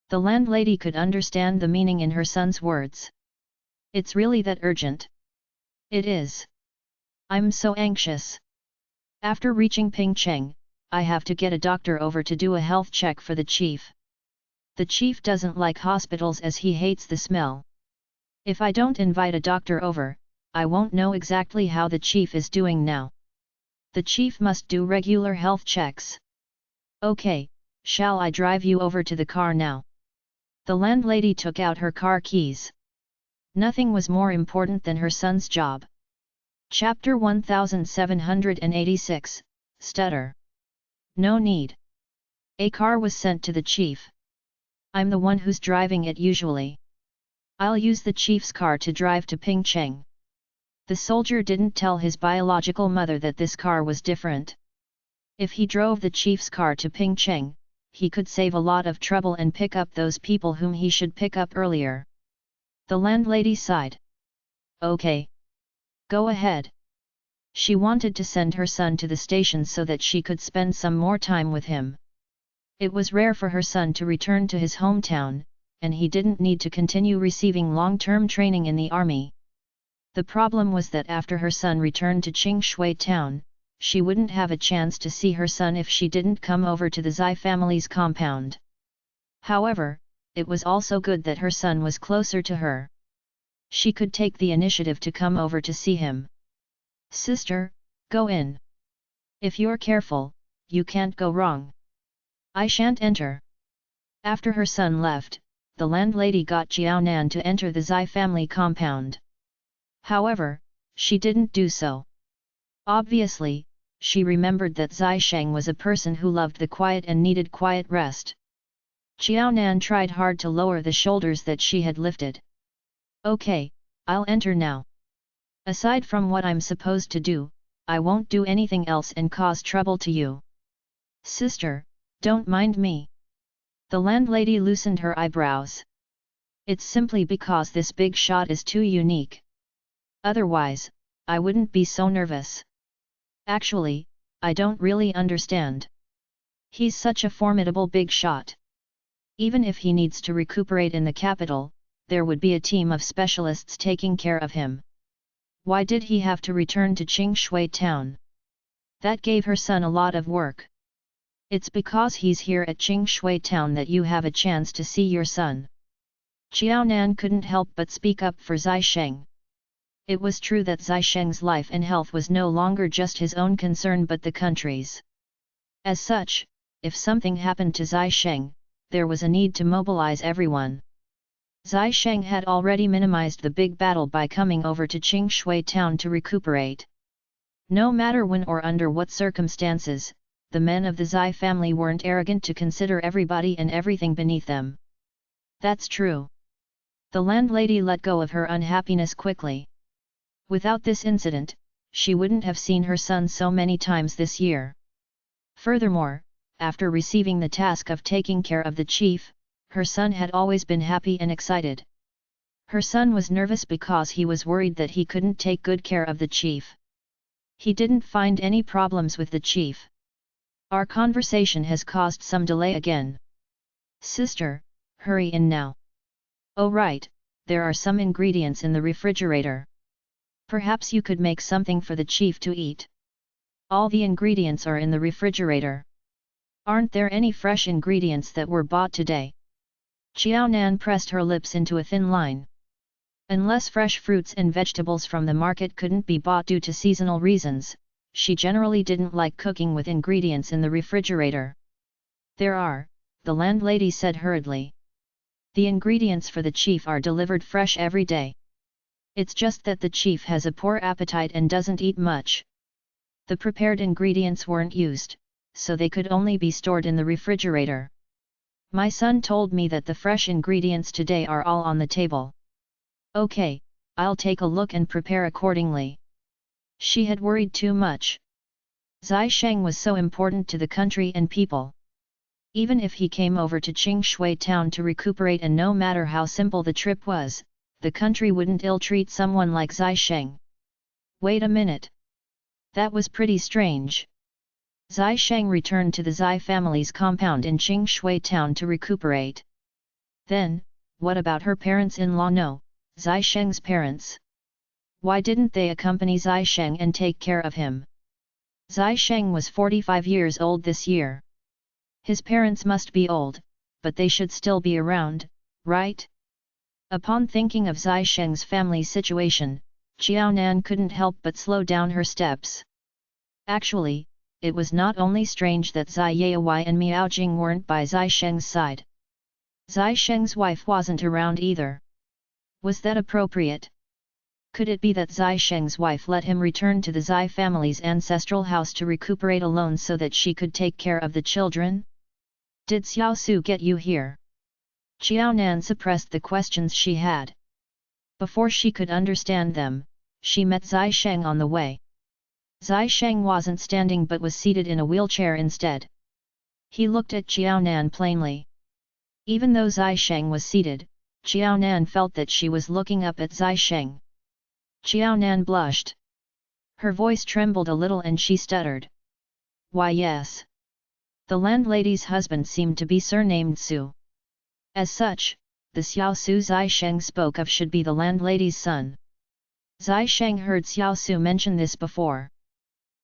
The landlady could understand the meaning in her son's words. "It's really that urgent?" "It is. I'm so anxious. After reaching Pingcheng, I have to get a doctor over to do a health check for the chief. The chief doesn't like hospitals as he hates the smell. If I don't invite a doctor over, I won't know exactly how the chief is doing now. The chief must do regular health checks." "Okay, shall I drive you over to the car now?" The landlady took out her car keys. Nothing was more important than her son's job. Chapter 1786, Stutter. "No need. A car was sent to the chief. I'm the one who's driving it usually. I'll use the chief's car to drive to Pingcheng." The soldier didn't tell his biological mother that this car was different. If he drove the chief's car to Pingcheng, he could save a lot of trouble and pick up those people whom he should pick up earlier. The landlady sighed. "Okay. Go ahead." She wanted to send her son to the station so that she could spend some more time with him. It was rare for her son to return to his hometown, and he didn't need to continue receiving long-term training in the army. The problem was that after her son returned to Qingshui town, she wouldn't have a chance to see her son if she didn't come over to the Zai family's compound. However, it was also good that her son was closer to her. She could take the initiative to come over to see him. "Sister, go in. If you're careful, you can't go wrong." "I shan't enter." After her son left, the landlady got Jiao Nan to enter the Zai family compound. However, she didn't do so. Obviously, she remembered that Zai Sheng was a person who loved the quiet and needed quiet rest. Jiao Nan tried hard to lower the shoulders that she had lifted. "Okay, I'll enter now. Aside from what I'm supposed to do, I won't do anything else and cause trouble to you." "Sister, don't mind me." The landlady loosened her eyebrows. "It's simply because this big shot is too unique. Otherwise, I wouldn't be so nervous. Actually, I don't really understand. He's such a formidable big shot. Even if he needs to recuperate in the capital, there would be a team of specialists taking care of him. Why did he have to return to Qingshui town? That gave her son a lot of work. It's because he's here at Qingshui town that you have a chance to see your son." Jiao Nan couldn't help but speak up for Zai Sheng. It was true that Zai Sheng's life and health was no longer just his own concern but the country's. As such, if something happened to Zai Sheng, there was a need to mobilize everyone. Zai Sheng had already minimized the big battle by coming over to Qingshui town to recuperate. No matter when or under what circumstances, the men of the Zai family weren't arrogant to consider everybody and everything beneath them. "That's true." The landlady let go of her unhappiness quickly. Without this incident, she wouldn't have seen her son so many times this year. Furthermore, after receiving the task of taking care of the chief, her son had always been happy and excited. Her son was nervous because he was worried that he couldn't take good care of the chief. He didn't find any problems with the chief. "Our conversation has caused some delay again. Sister, hurry in now." "Oh right, there are some ingredients in the refrigerator. Perhaps you could make something for the chief to eat." "All the ingredients are in the refrigerator. Aren't there any fresh ingredients that were bought today?" Jiao Nan pressed her lips into a thin line. Unless fresh fruits and vegetables from the market couldn't be bought due to seasonal reasons, she generally didn't like cooking with ingredients in the refrigerator. There are, the landlady said hurriedly. The ingredients for the chief are delivered fresh every day. It's just that the chief has a poor appetite and doesn't eat much. The prepared ingredients weren't used, so they could only be stored in the refrigerator. My son told me that the fresh ingredients today are all on the table. Okay, I'll take a look and prepare accordingly. She had worried too much. Zai Sheng was so important to the country and people. Even if he came over to Qingshui town to recuperate, and no matter how simple the trip was, the country wouldn't ill-treat someone like Zai Sheng. Wait a minute. That was pretty strange. Zai Sheng returned to the Zai family's compound in Qingshui town to recuperate. Then, what about her parents-in-law? No, Zai Sheng's parents. Why didn't they accompany Zai Sheng and take care of him? Zai Sheng was 45 years old this year. His parents must be old, but they should still be around, right? Upon thinking of Zai Sheng's family situation, Qiaonan couldn't help but slow down her steps. Actually, it was not only strange that Zai Yaowai and Miao Jing weren't by Zai Sheng's side. Zai Sheng's wife wasn't around either. Was that appropriate? Could it be that Zai Sheng's wife let him return to the Zai family's ancestral house to recuperate alone so that she could take care of the children? Did Xiao Su get you here? Qiaonan suppressed the questions she had. Before she could understand them, she met Zai Sheng on the way. Zai Sheng wasn't standing but was seated in a wheelchair instead. He looked at Qiaonan plainly. Even though Zai Sheng was seated, Qiaonan felt that she was looking up at Zai Sheng. Qiaonan blushed. Her voice trembled a little and she stuttered. Why yes. The landlady's husband seemed to be surnamed Su. As such, the Xiao Su Zai Sheng spoke of should be the landlady's son. Zai Sheng heard Xiao Su mention this before.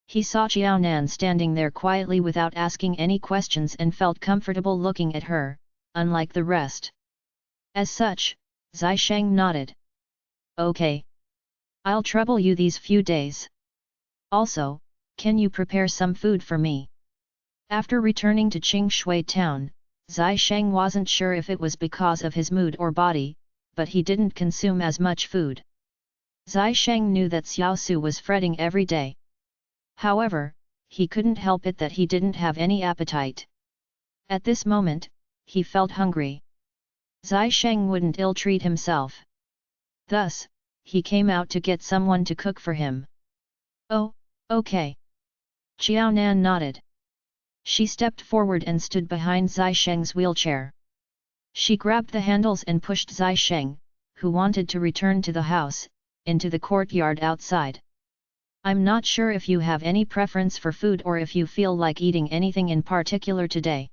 He saw Qiaonan standing there quietly without asking any questions and felt comfortable looking at her, unlike the rest. As such, Zai Sheng nodded. Okay. I'll trouble you these few days. Also, can you prepare some food for me? After returning to Qingshui town, Zai Sheng wasn't sure if it was because of his mood or body, but he didn't consume as much food. Zai Sheng knew that Xiao Su was fretting every day. However, he couldn't help it that he didn't have any appetite. At this moment, he felt hungry. Zai Sheng wouldn't ill-treat himself. Thus, he came out to get someone to cook for him. Oh, okay. Qiaonan nodded. She stepped forward and stood behind Zai Sheng's wheelchair. She grabbed the handles and pushed Zai Sheng, who wanted to return to the house, into the courtyard outside. I'm not sure if you have any preference for food or if you feel like eating anything in particular today.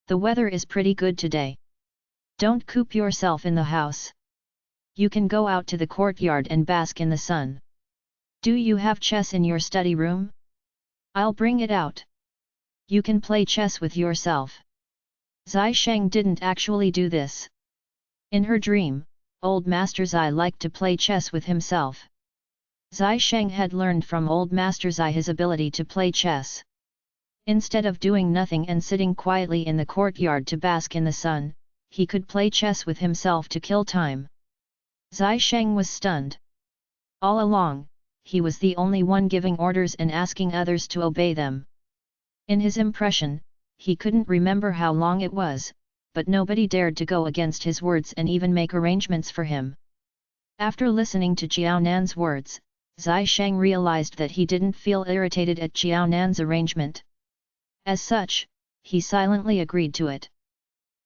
The weather is pretty good today. Don't coop yourself in the house. You can go out to the courtyard and bask in the sun. Do you have chess in your study room? I'll bring it out. You can play chess with yourself. Zai Sheng didn't actually do this. In her dream, old Master Zai liked to play chess with himself. Zai Sheng had learned from old Master Zai his ability to play chess. Instead of doing nothing and sitting quietly in the courtyard to bask in the sun, he could play chess with himself to kill time. Zai Sheng was stunned. All along, he was the only one giving orders and asking others to obey them. In his impression, he couldn't remember how long it was, but nobody dared to go against his words and even make arrangements for him. After listening to Qiaonan's words, Zai Sheng realized that he didn't feel irritated at Qiaonan's arrangement. As such, he silently agreed to it.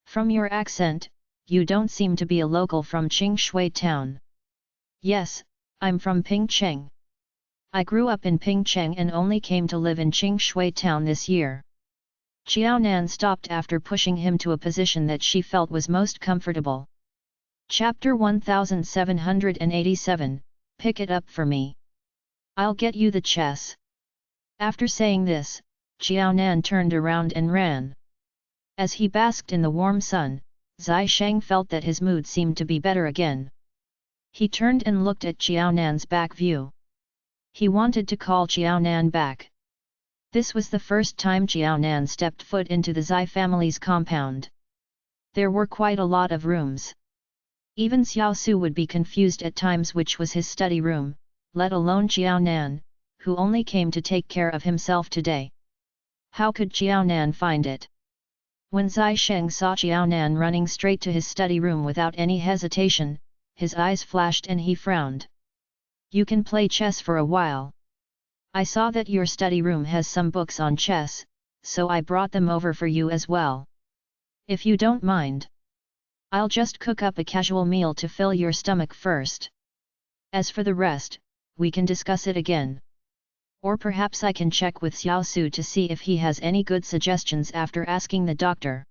From your accent, you don't seem to be a local from Qingshui town. Yes, I'm from Pingcheng. I grew up in Pingcheng and only came to live in Qingshui town this year. Qiaonan stopped after pushing him to a position that she felt was most comfortable. Chapter 1787, Pick it up for me. I'll get you the chess. After saying this, Qiaonan turned around and ran. As he basked in the warm sun, Zai Sheng felt that his mood seemed to be better again. He turned and looked at Jiaonan's back view. He wanted to call Jiaonan back. This was the first time Jiaonan stepped foot into the Zai family's compound. There were quite a lot of rooms. Even Xiao Su would be confused at times which was his study room, let alone Jiaonan, who only came to take care of himself today. How could Jiaonan find it? When Zai Sheng saw Jiaonan running straight to his study room without any hesitation, his eyes flashed and he frowned. You can play chess for a while. I saw that your study room has some books on chess, so I brought them over for you as well. If you don't mind, I'll just cook up a casual meal to fill your stomach first. As for the rest, we can discuss it again. Or perhaps I can check with Xiao Su to see if he has any good suggestions after asking the doctor.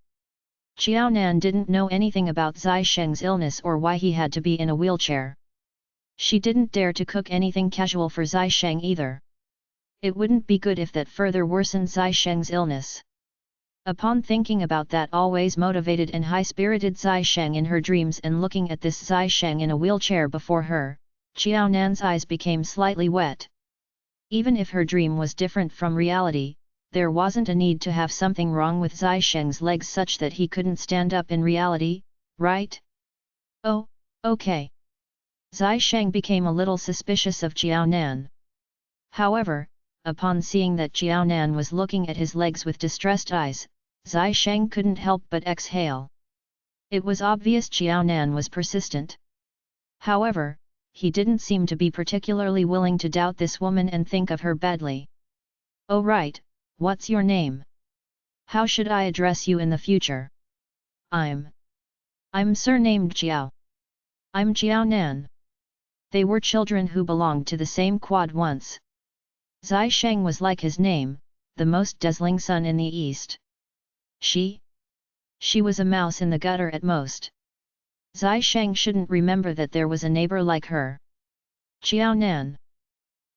Jiaonan didn't know anything about Zai Sheng's illness or why he had to be in a wheelchair. She didn't dare to cook anything casual for Zai Sheng either. It wouldn't be good if that further worsened Zai Sheng's illness. Upon thinking about that always motivated and high-spirited Zai Sheng in her dreams and looking at this Zai Sheng in a wheelchair before her, Jiaonan's eyes became slightly wet. Even if her dream was different from reality, there wasn't a need to have something wrong with Zai Sheng's legs such that he couldn't stand up in reality, right? Oh, okay. Zai Sheng became a little suspicious of Jiaonan. However, upon seeing that Jiaonan was looking at his legs with distressed eyes, Zai Sheng couldn't help but exhale. It was obvious Jiaonan was persistent. However, he didn't seem to be particularly willing to doubt this woman and think of her badly. Oh right, what's your name? How should I address you in the future? I'm surnamed Jiao. I'm Jiaonan. They were children who belonged to the same quad once. Zai Sheng was like his name, the most dazzling sun in the east. She was a mouse in the gutter at most. Zai Sheng shouldn't remember that there was a neighbor like her. Jiaonan.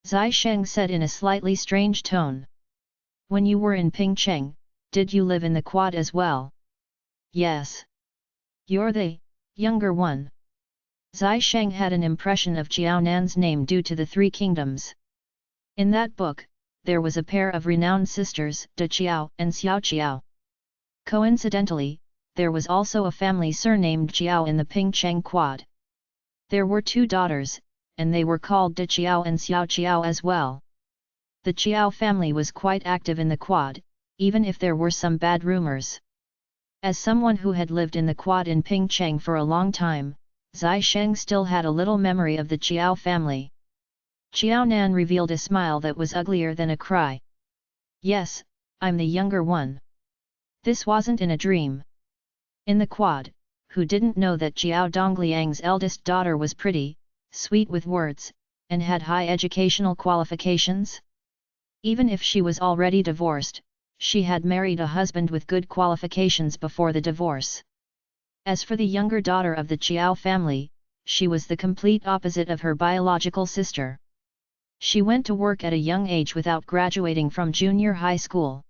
Zai Sheng said in a slightly strange tone. When you were in Pingcheng, did you live in the quad as well? Yes. You're the younger one. Zai Sheng had an impression of Jiaonan's name due to the Three Kingdoms. In that book, there was a pair of renowned sisters, De Qiao and Xiao Qiao. Coincidentally, there was also a family surnamed Jiao in the Pingcheng quad. There were two daughters, and they were called De Qiao and Xiao Qiao as well. The Qiao family was quite active in the quad, even if there were some bad rumors. As someone who had lived in the quad in Pingcheng for a long time, Zai Sheng still had a little memory of the Qiao family. Jiaonan revealed a smile that was uglier than a cry. Yes, I'm the younger one. This wasn't in a dream. In the quad, who didn't know that Jiao Dongliang's eldest daughter was pretty, sweet with words, and had high educational qualifications? Even if she was already divorced, she had married a husband with good qualifications before the divorce. As for the younger daughter of the Qiao family, she was the complete opposite of her biological sister. She went to work at a young age without graduating from junior high school.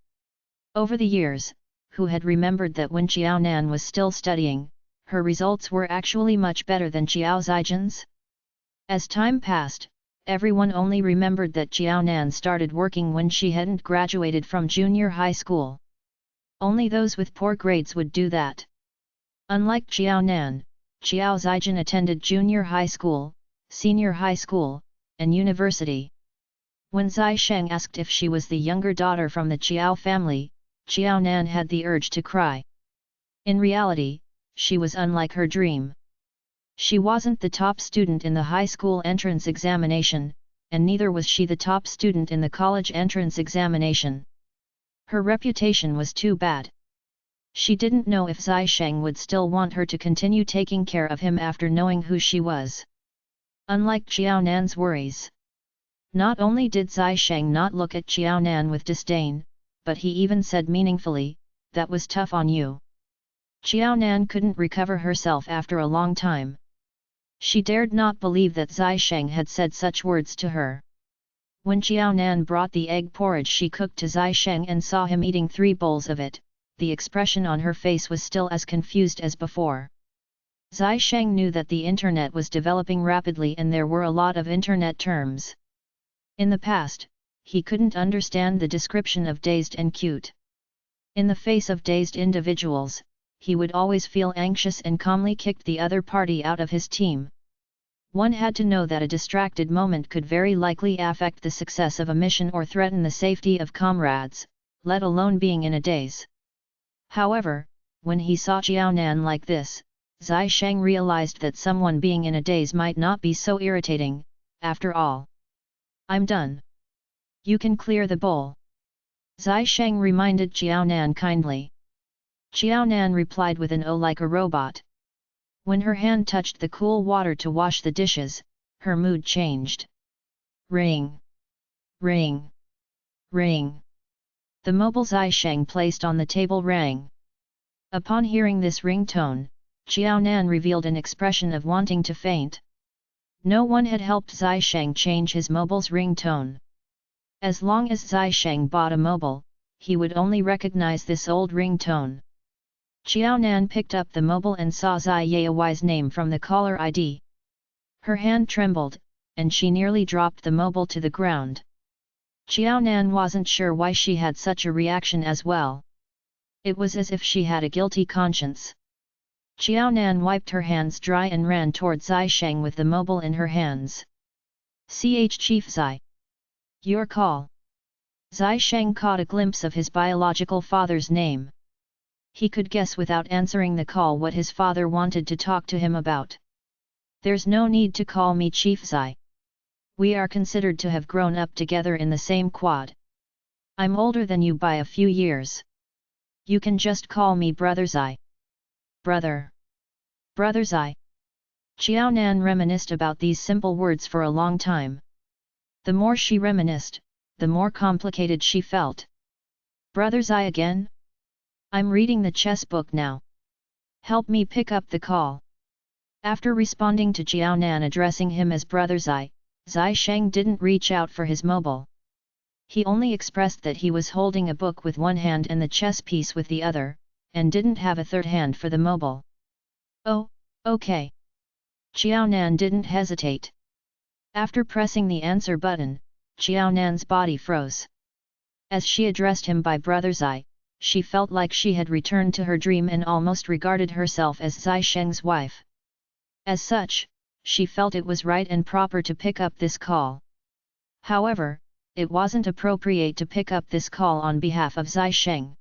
Over the years, who had remembered that when Jiaonan was still studying, her results were actually much better than Qiao Zaijian's? As time passed, everyone only remembered that Jiaonan started working when she hadn't graduated from junior high school. Only those with poor grades would do that. Unlike Jiaonan, Qiao Zaijian attended junior high school, senior high school, and university. When Zai Sheng asked if she was the younger daughter from the Qiao family, Jiaonan had the urge to cry. In reality, she was unlike her dream. She wasn't the top student in the high school entrance examination, and neither was she the top student in the college entrance examination. Her reputation was too bad. She didn't know if Zai Sheng would still want her to continue taking care of him after knowing who she was. Unlike Jiaonan's worries. Not only did Zai Sheng not look at Jiaonan with disdain, but he even said meaningfully, "That was tough on you." Jiaonan couldn't recover herself after a long time. She dared not believe that Zai Sheng had said such words to her. When Jiaonan brought the egg porridge she cooked to Zai Sheng and saw him eating 3 bowls of it, the expression on her face was still as confused as before. Zai Sheng knew that the internet was developing rapidly and there were a lot of internet terms. In the past, he couldn't understand the description of dazed and cute. In the face of dazed individuals, he would always feel anxious and calmly kicked the other party out of his team. One had to know that a distracted moment could very likely affect the success of a mission or threaten the safety of comrades, let alone being in a daze. However, when he saw Jiaonan like this, Zai Sheng realized that someone being in a daze might not be so irritating. After all, "I'm done. You can clear the bowl," Zai Sheng reminded Jiaonan kindly. Jiaonan replied with an "oh" like a robot. When her hand touched the cool water to wash the dishes, her mood changed. Ring! Ring! Ring! The mobile Zai Sheng placed on the table rang. Upon hearing this ringtone, Jiaonan revealed an expression of wanting to faint. No one had helped Zai Sheng change his mobile's ringtone. As long as Zai Sheng bought a mobile, he would only recognize this old ringtone. Jiaonan picked up the mobile and saw Zai Yaoi's name from the caller ID. Her hand trembled, and she nearly dropped the mobile to the ground. Jiaonan wasn't sure why she had such a reaction as well. It was as if she had a guilty conscience. Jiaonan wiped her hands dry and ran toward Zai Sheng with the mobile in her hands. Chief Zai. Your call. Zai Sheng caught a glimpse of his biological father's name. He could guess without answering the call what his father wanted to talk to him about. There's no need to call me Chief Zai. We are considered to have grown up together in the same quad. I'm older than you by a few years. You can just call me Brother Zai. Brother. Brother Zai. Jiaonan reminisced about these simple words for a long time. The more she reminisced, the more complicated she felt. Brother Zai again? I'm reading the chess book now. Help me pick up the call. After responding to Jiaonan addressing him as Brother Zai, Zai Sheng didn't reach out for his mobile. He only expressed that he was holding a book with one hand and the chess piece with the other, and didn't have a third hand for the mobile. Oh, okay. Jiaonan didn't hesitate. After pressing the answer button, Jiaonan's body froze. As she addressed him by Brother Zai, she felt like she had returned to her dream and almost regarded herself as Zai Sheng's wife. As such, she felt it was right and proper to pick up this call. However, it wasn't appropriate to pick up this call on behalf of Zai Sheng.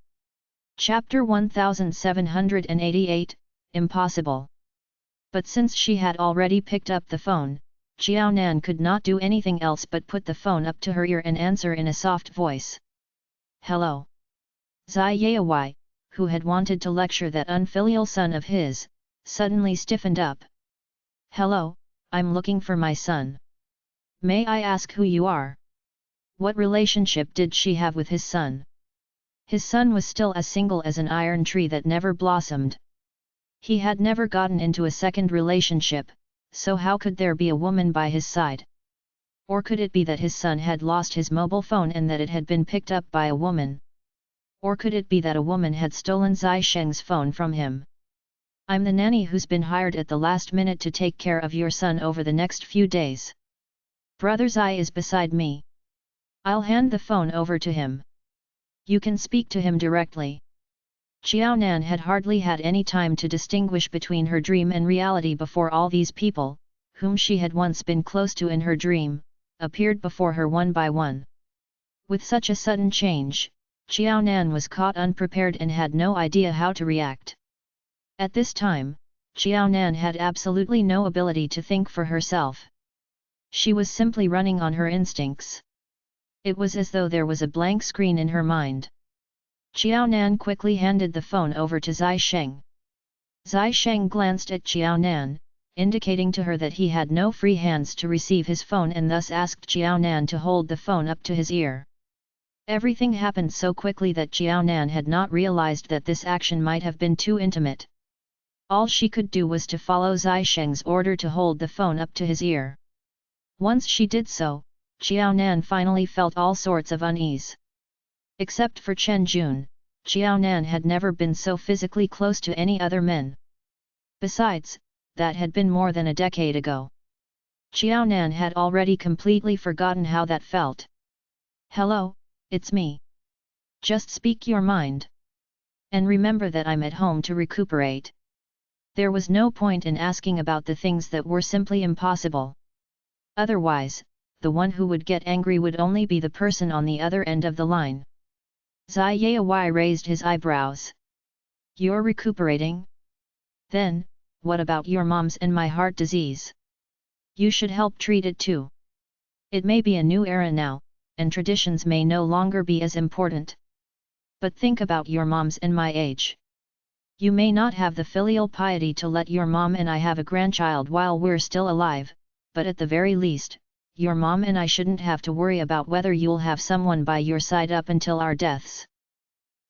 Chapter 1788, Impossible. But since she had already picked up the phone, Jiaonan could not do anything else but put the phone up to her ear and answer in a soft voice. Hello. Zai Yaoi, who had wanted to lecture that unfilial son of his, suddenly stiffened up. Hello, I'm looking for my son. May I ask who you are? What relationship did she have with his son? His son was still as single as an iron tree that never blossomed. He had never gotten into a second relationship, so how could there be a woman by his side? Or could it be that his son had lost his mobile phone and that it had been picked up by a woman? Or could it be that a woman had stolen Zai Sheng's phone from him? I'm the nanny who's been hired at the last minute to take care of your son over the next few days. Brother Zai is beside me. I'll hand the phone over to him. You can speak to him directly. Jiaonan had hardly had any time to distinguish between her dream and reality before all these people, whom she had once been close to in her dream, appeared before her one by one. With such a sudden change, Jiaonan was caught unprepared and had no idea how to react. At this time, Jiaonan had absolutely no ability to think for herself. She was simply running on her instincts. It was as though there was a blank screen in her mind. Jiaonan quickly handed the phone over to Zai Sheng. Zai Sheng glanced at Jiaonan, indicating to her that he had no free hands to receive his phone and thus asked Jiaonan to hold the phone up to his ear. Everything happened so quickly that Jiaonan had not realized that this action might have been too intimate. All she could do was to follow Zai Sheng's order to hold the phone up to his ear. Once she did so, Jiaonan finally felt all sorts of unease. Except for Chen Jun, Jiaonan had never been so physically close to any other men. Besides, that had been more than a decade ago. Xiaonan had already completely forgotten how that felt. "Hello, it's me. Just speak your mind. And remember that I'm at home to recuperate." There was no point in asking about the things that were simply impossible. Otherwise, the one who would get angry would only be the person on the other end of the line. Zai Yaowai raised his eyebrows. "You're recuperating? Then, what about your mom's and my heart disease? You should help treat it too. It may be a new era now, and traditions may no longer be as important. But think about your mom's and my age. You may not have the filial piety to let your mom and I have a grandchild while we're still alive, but at the very least, your mom and I shouldn't have to worry about whether you'll have someone by your side up until our deaths.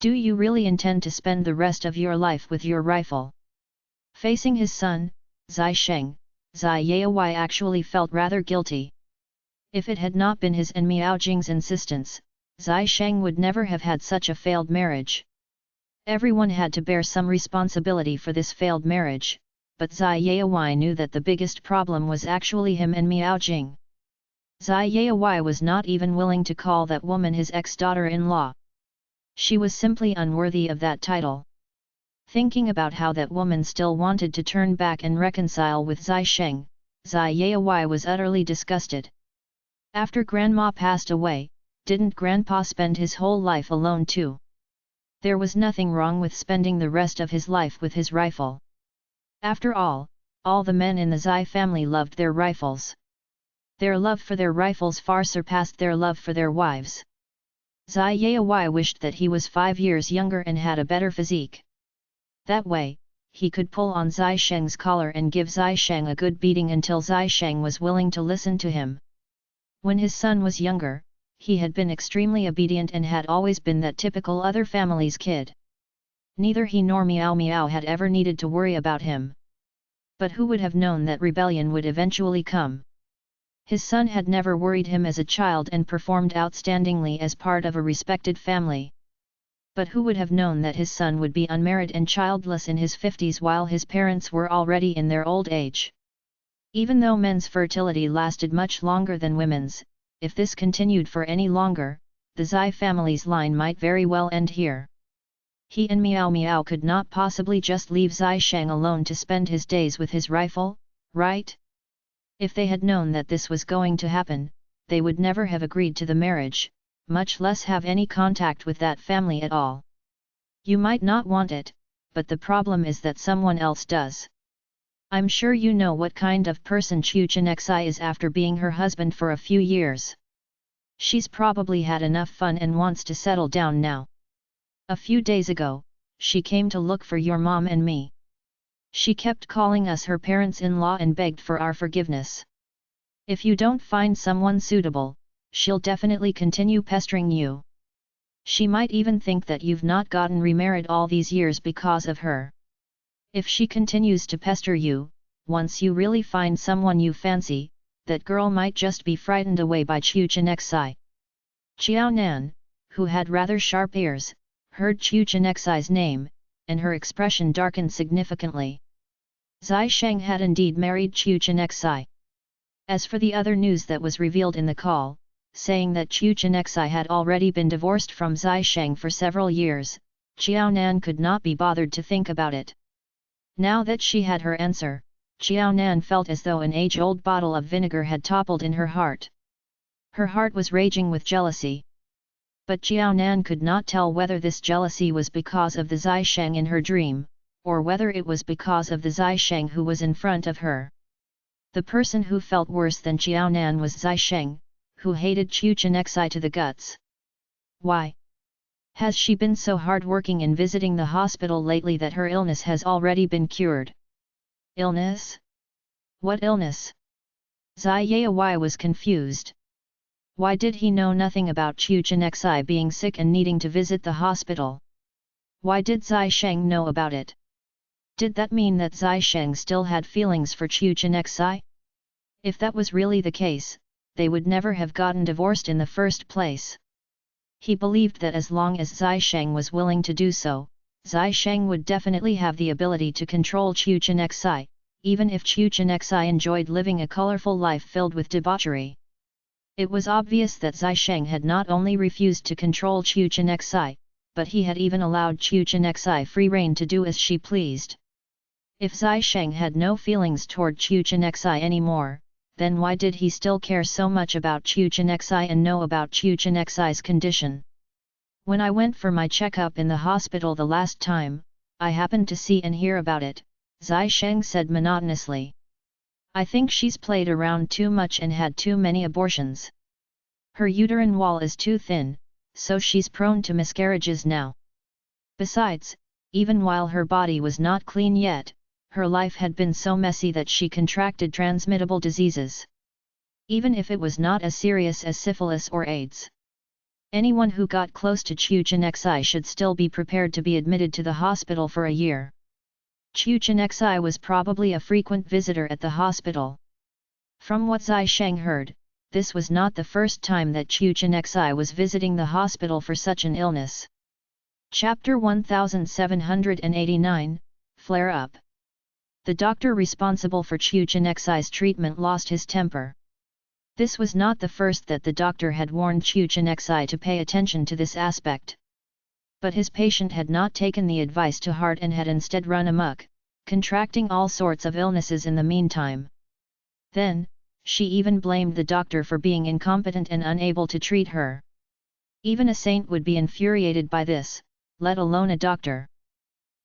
Do you really intend to spend the rest of your life with your rifle?" Facing his son, Zai Sheng, Zai Yaowai actually felt rather guilty. If it had not been his and Miao Jing's insistence, Zai Sheng would never have had such a failed marriage. Everyone had to bear some responsibility for this failed marriage, but Zai Yaowai knew that the biggest problem was actually him and Miao Jing. Zai Yaowai was not even willing to call that woman his ex-daughter-in-law. She was simply unworthy of that title. Thinking about how that woman still wanted to turn back and reconcile with Zai Sheng, Zai Yaowai was utterly disgusted. After Grandma passed away, didn't Grandpa spend his whole life alone too? There was nothing wrong with spending the rest of his life with his rifle. After all the men in the Zai family loved their rifles. Their love for their rifles far surpassed their love for their wives. Zai Yaowai wished that he was 5 years younger and had a better physique. That way, he could pull on Zai Sheng's collar and give Zai Sheng a good beating until Zai Sheng was willing to listen to him. When his son was younger, he had been extremely obedient and had always been that typical other family's kid. Neither he nor Miao Miao had ever needed to worry about him. But who would have known that rebellion would eventually come? His son had never worried him as a child and performed outstandingly as part of a respected family. But who would have known that his son would be unmarried and childless in his 50s while his parents were already in their old age? Even though men's fertility lasted much longer than women's, if this continued for any longer, the Zai family's line might very well end here. He and Miao Miao could not possibly just leave Zai Sheng alone to spend his days with his rifle, right? If they had known that this was going to happen, they would never have agreed to the marriage, much less have any contact with that family at all. You might not want it, but the problem is that someone else does. I'm sure you know what kind of person Chu Chenxai is after being her husband for a few years. She's probably had enough fun and wants to settle down now. A few days ago, she came to look for your mom and me. She kept calling us her parents-in-law and begged for our forgiveness. If you don't find someone suitable, she'll definitely continue pestering you. She might even think that you've not gotten remarried all these years because of her. If she continues to pester you, once you really find someone you fancy, that girl might just be frightened away by Chu Chenxai. Xiao Nan, who had rather sharp ears, heard Chu Chenxai's name, and her expression darkened significantly. Zai Sheng had indeed married Chu Chenxai. As for the other news that was revealed in the call, saying that Chu Chenxai had already been divorced from Zai Sheng for several years, Xiao Nan could not be bothered to think about it. Now that she had her answer, Xiao Nan felt as though an age-old bottle of vinegar had toppled in her heart. Her heart was raging with jealousy. But Xiao Nan could not tell whether this jealousy was because of the Zai Sheng in her dream, or whether it was because of the Zai Sheng who was in front of her. The person who felt worse than Xiao Nan was Zai Sheng, who hated Chu Chenxai to the guts. Why? Has she been so hard-working in visiting the hospital lately that her illness has already been cured? Illness? What illness? Zai Yaowai was confused. Why did he know nothing about Chu Chenxai being sick and needing to visit the hospital? Why did Zai Sheng know about it? Did that mean that Zai Sheng still had feelings for Chu Chenxai? If that was really the case, they would never have gotten divorced in the first place. He believed that as long as Zai Sheng was willing to do so, Zai Sheng would definitely have the ability to control Chu Chenxai, even if Chu Chenxi enjoyed living a colorful life filled with debauchery. It was obvious that Zai Sheng had not only refused to control Chu Chenxi, but he had even allowed Chu Chenxi free rein to do as she pleased. If Zai Sheng had no feelings toward Chu Chenxi anymore, then why did he still care so much about Chu Chenxi and know about Chu Chenxi's condition? When I went for my checkup in the hospital the last time, I happened to see and hear about it, Zai Sheng said monotonously. I think she's played around too much and had too many abortions. Her uterine wall is too thin, so she's prone to miscarriages now. Besides, even while her body was not clean yet, her life had been so messy that she contracted transmittable diseases. Even if it was not as serious as syphilis or AIDS. Anyone who got close to Chu Chenxi should still be prepared to be admitted to the hospital for a year. Chu Chenxi was probably a frequent visitor at the hospital. From what Zai Sheng heard, this was not the first time that Chu Chenxi was visiting the hospital for such an illness. Chapter 1789, Flare Up. The doctor responsible for Chu Chenxi's treatment lost his temper. This was not the first that the doctor had warned Chu Chenxi to pay attention to this aspect. But his patient had not taken the advice to heart and had instead run amok, contracting all sorts of illnesses in the meantime. Then, she even blamed the doctor for being incompetent and unable to treat her. Even a saint would be infuriated by this, let alone a doctor.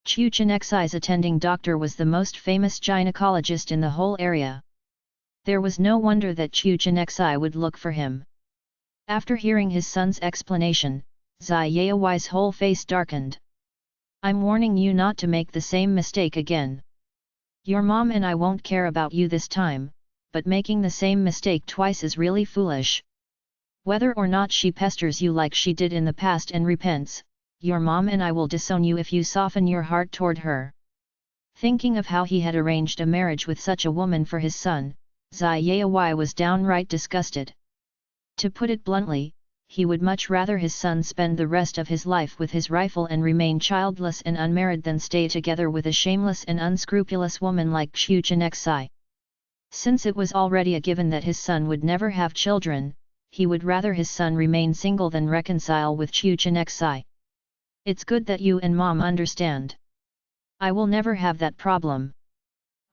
Chu Chenxi's attending doctor was the most famous gynecologist in the whole area. There was no wonder that Chu Chenxi would look for him. After hearing his son's explanation, Zai Yaoai's whole face darkened. I'm warning you not to make the same mistake again. Your mom and I won't care about you this time, but making the same mistake twice is really foolish. Whether or not she pesters you like she did in the past and repents, your mom and I will disown you if you soften your heart toward her. Thinking of how he had arranged a marriage with such a woman for his son, Zai Yaoai was downright disgusted. To put it bluntly, he would much rather his son spend the rest of his life with his rifle and remain childless and unmarried than stay together with a shameless and unscrupulous woman like Chu Chenxi. Since it was already a given that his son would never have children, he would rather his son remain single than reconcile with Chu Chenxi. It's good that you and mom understand. I will never have that problem.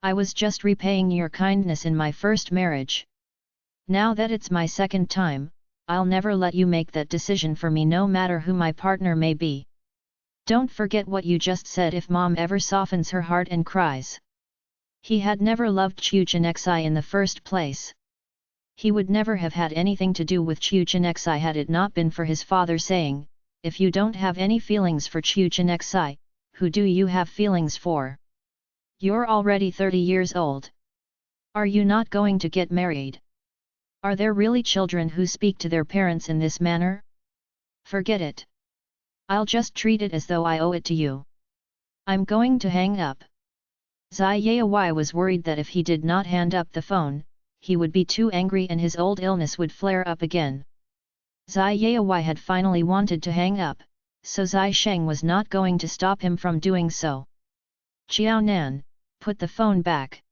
I was just repaying your kindness in my first marriage. Now that it's my second time, I'll never let you make that decision for me no matter who my partner may be. Don't forget what you just said if mom ever softens her heart and cries. He had never loved Chu Chenxi in the first place. He would never have had anything to do with Chu Chenxi had it not been for his father saying, if you don't have any feelings for Chu Chenxi, who do you have feelings for? You're already 30 years old. Are you not going to get married? Are there really children who speak to their parents in this manner? Forget it. I'll just treat it as though I owe it to you. I'm going to hang up. Zai Yaoai was worried that if he did not hand up the phone, he would be too angry and his old illness would flare up again. Zai Yaoai had finally wanted to hang up, so Zai Sheng was not going to stop him from doing so. Qiao Nan, put the phone back.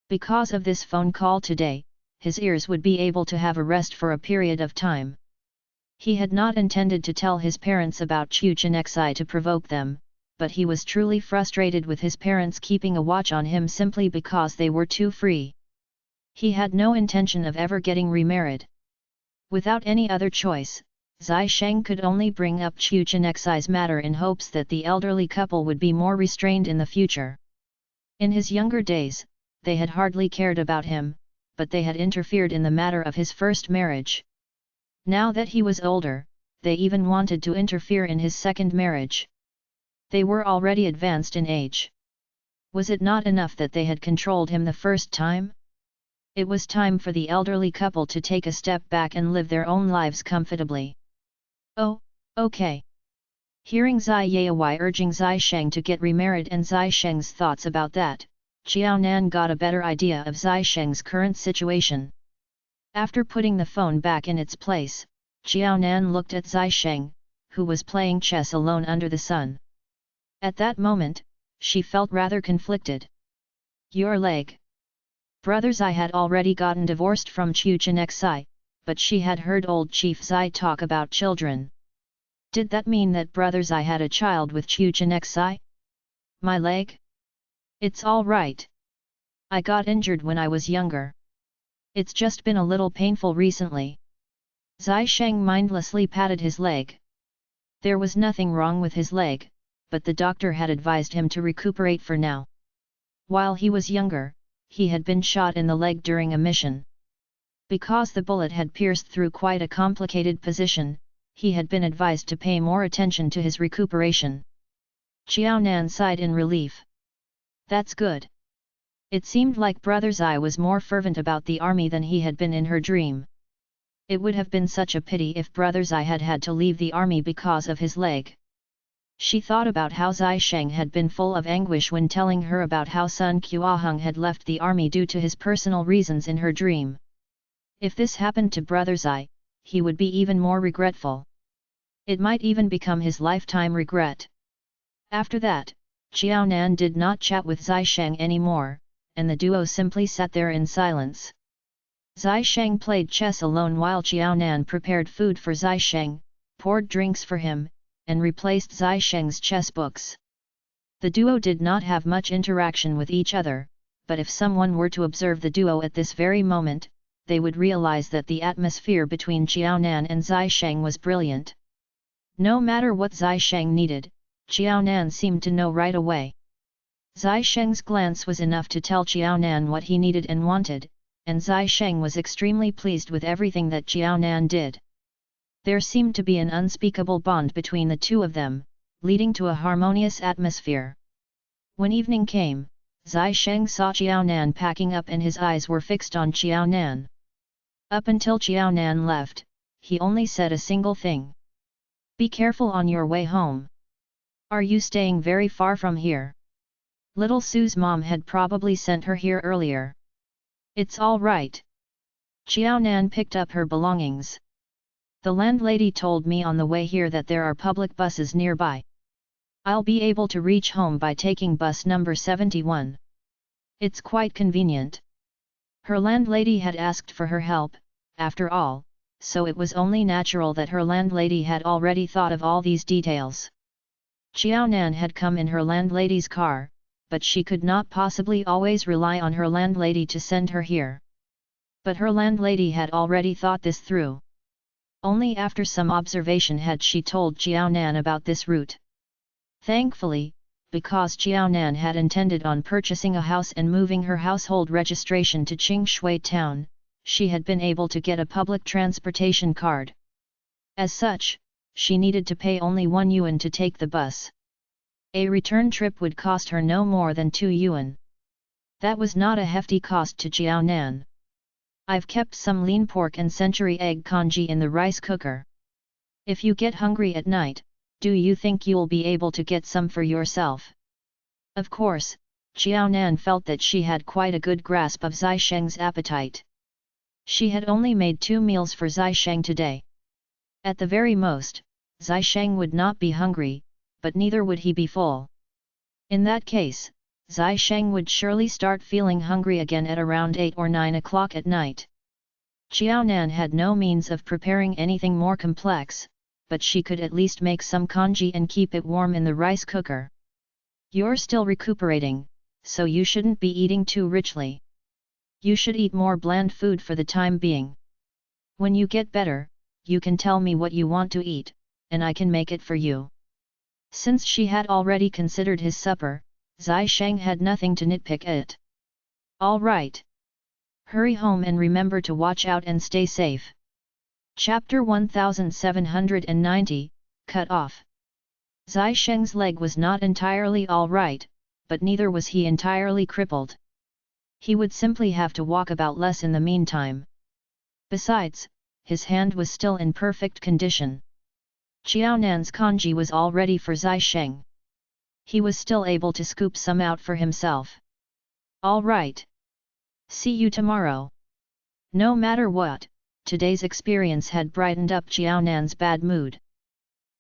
Because of this phone call today, his ears would be able to have a rest for a period of time. He had not intended to tell his parents about Chu Chenxi to provoke them, but he was truly frustrated with his parents keeping a watch on him simply because they were too free. He had no intention of ever getting remarried. Without any other choice, Zai Sheng could only bring up Chu Chenxi's matter in hopes that the elderly couple would be more restrained in the future. In his younger days, they had hardly cared about him, but they had interfered in the matter of his first marriage. Now that he was older, they even wanted to interfere in his second marriage. They were already advanced in age. Was it not enough that they had controlled him the first time? It was time for the elderly couple to take a step back and live their own lives comfortably. Oh, okay. Hearing Zai Yaoai urging Zai Sheng to get remarried and Zai Sheng's thoughts about that, Qiao Nan got a better idea of Zai Sheng's current situation. After putting the phone back in its place, Qiao Nan looked at Zai Sheng, who was playing chess alone under the sun. At that moment, she felt rather conflicted. Your leg. Brother Zai had already gotten divorced from Chu Chinexai, but she had heard old Chief Zai talk about children. Did that mean that Brother Zai had a child with Chu Chinexai? My leg? It's all right. I got injured when I was younger. It's just been a little painful recently. Zai Sheng mindlessly patted his leg. There was nothing wrong with his leg, but the doctor had advised him to recuperate for now. While he was younger, he had been shot in the leg during a mission. Because the bullet had pierced through quite a complicated position, he had been advised to pay more attention to his recuperation. Xiao Nan sighed in relief. That's good. It seemed like Brother Zai was more fervent about the army than he had been in her dream. It would have been such a pity if Brother Zai had had to leave the army because of his leg. She thought about how Zai Sheng had been full of anguish when telling her about how Sun Kuaheng had left the army due to his personal reasons in her dream. If this happened to Brother Zai, he would be even more regretful. It might even become his lifetime regret. After that, Xiao Nan did not chat with Zai Sheng anymore, and the duo simply sat there in silence. Zai Sheng played chess alone while Xiao Nan prepared food for Zai Sheng, poured drinks for him, and replaced Zai Sheng's chess books. The duo did not have much interaction with each other, but if someone were to observe the duo at this very moment, they would realize that the atmosphere between Xiao Nan and Zai Sheng was brilliant. No matter what Zai Sheng needed, Xiao Nan seemed to know right away. Zai Sheng's glance was enough to tell Xiao Nan what he needed and wanted, and Zai Sheng was extremely pleased with everything that Xiao Nan did. There seemed to be an unspeakable bond between the two of them, leading to a harmonious atmosphere. When evening came, Zai Sheng saw Xiao Nan packing up and his eyes were fixed on Xiao Nan. Up until Xiao Nan left, he only said a single thing. Be careful on your way home. Are you staying very far from here? Little Sue's mom had probably sent her here earlier. It's all right. Xiao Nan picked up her belongings. The landlady told me on the way here that there are public buses nearby. I'll be able to reach home by taking bus number 71. It's quite convenient. Her landlady had asked for her help, after all, so it was only natural that her landlady had already thought of all these details. Xiao Nan had come in her landlady's car, but she could not possibly always rely on her landlady to send her here. But her landlady had already thought this through. Only after some observation had she told Xiao Nan about this route. Thankfully, because Xiao Nan had intended on purchasing a house and moving her household registration to Qingshui town, she had been able to get a public transportation card. As such, she needed to pay only 1 yuan to take the bus. A return trip would cost her no more than 2 yuan. That was not a hefty cost to Xiao Nan. I've kept some lean pork and century egg congee in the rice cooker. If you get hungry at night, do you think you'll be able to get some for yourself? Of course, Xiao Nan felt that she had quite a good grasp of Zai Sheng's appetite. She had only made 2 meals for Zai Sheng today. At the very most, Zai Sheng would not be hungry, but neither would he be full. In that case, Zai Sheng would surely start feeling hungry again at around 8 or 9 o'clock at night. Xiao Nan had no means of preparing anything more complex, but she could at least make some congee and keep it warm in the rice cooker. You're still recuperating, so you shouldn't be eating too richly. You should eat more bland food for the time being. When you get better, you can tell me what you want to eat, and I can make it for you. Since she had already considered his supper, Zai Sheng had nothing to nitpick at. All right. Hurry home and remember to watch out and stay safe. Chapter 1790, Cut Off. Zai Sheng's leg was not entirely all right, but neither was he entirely crippled. He would simply have to walk about less in the meantime. Besides, his hand was still in perfect condition. Xiao Nan's congee was all ready for Zai Sheng. He was still able to scoop some out for himself. All right. See you tomorrow. No matter what, today's experience had brightened up Xiao Nan's bad mood.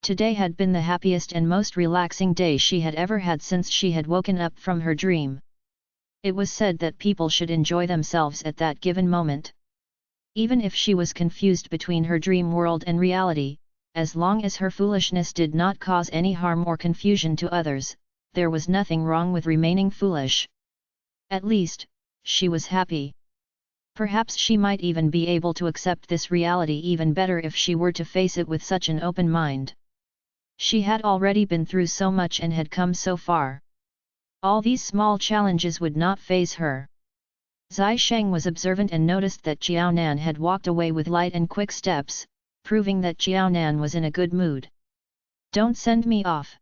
Today had been the happiest and most relaxing day she had ever had since she had woken up from her dream. It was said that people should enjoy themselves at that given moment. Even if she was confused between her dream world and reality, as long as her foolishness did not cause any harm or confusion to others, there was nothing wrong with remaining foolish. At least, she was happy. Perhaps she might even be able to accept this reality even better if she were to face it with such an open mind. She had already been through so much and had come so far. All these small challenges would not faze her. Zai Sheng was observant and noticed that Jiao Nan had walked away with light and quick steps, proving that Jiao Nan was in a good mood. "Don't send me off.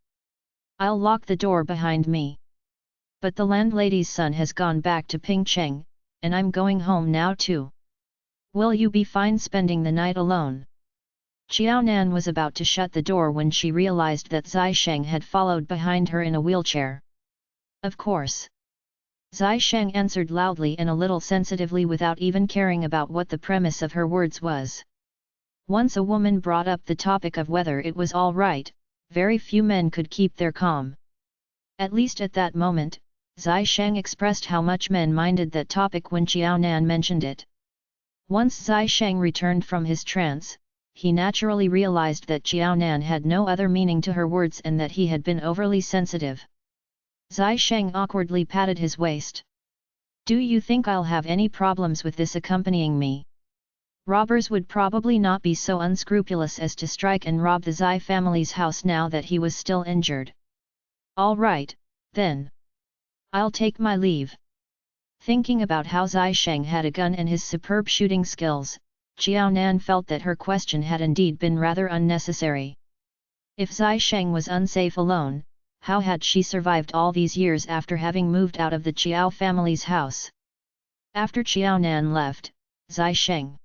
I'll lock the door behind me. But the landlady's son has gone back to Pingcheng, and I'm going home now too. Will you be fine spending the night alone?" Jiao Nan was about to shut the door when she realized that Zai Sheng had followed behind her in a wheelchair. "Of course." Zai Sheng answered loudly and a little sensitively without even caring about what the premise of her words was. Once a woman brought up the topic of whether it was all right, very few men could keep their calm. At least at that moment, Zai Sheng expressed how much men minded that topic when Jiao Nan mentioned it. Once Zai Sheng returned from his trance, he naturally realized that Jiao Nan had no other meaning to her words and that he had been overly sensitive. Zai Sheng awkwardly patted his waist. "Do you think I'll have any problems with this accompanying me? Robbers would probably not be so unscrupulous as to strike and rob the Zai family's house now that he was still injured. All right, then. I'll take my leave." Thinking about how Zai Sheng had a gun and his superb shooting skills, Jiao Nan felt that her question had indeed been rather unnecessary. If Zai Sheng was unsafe alone, how had she survived all these years after having moved out of the Chiao family's house? After Jiao Nan left, Zai Sheng,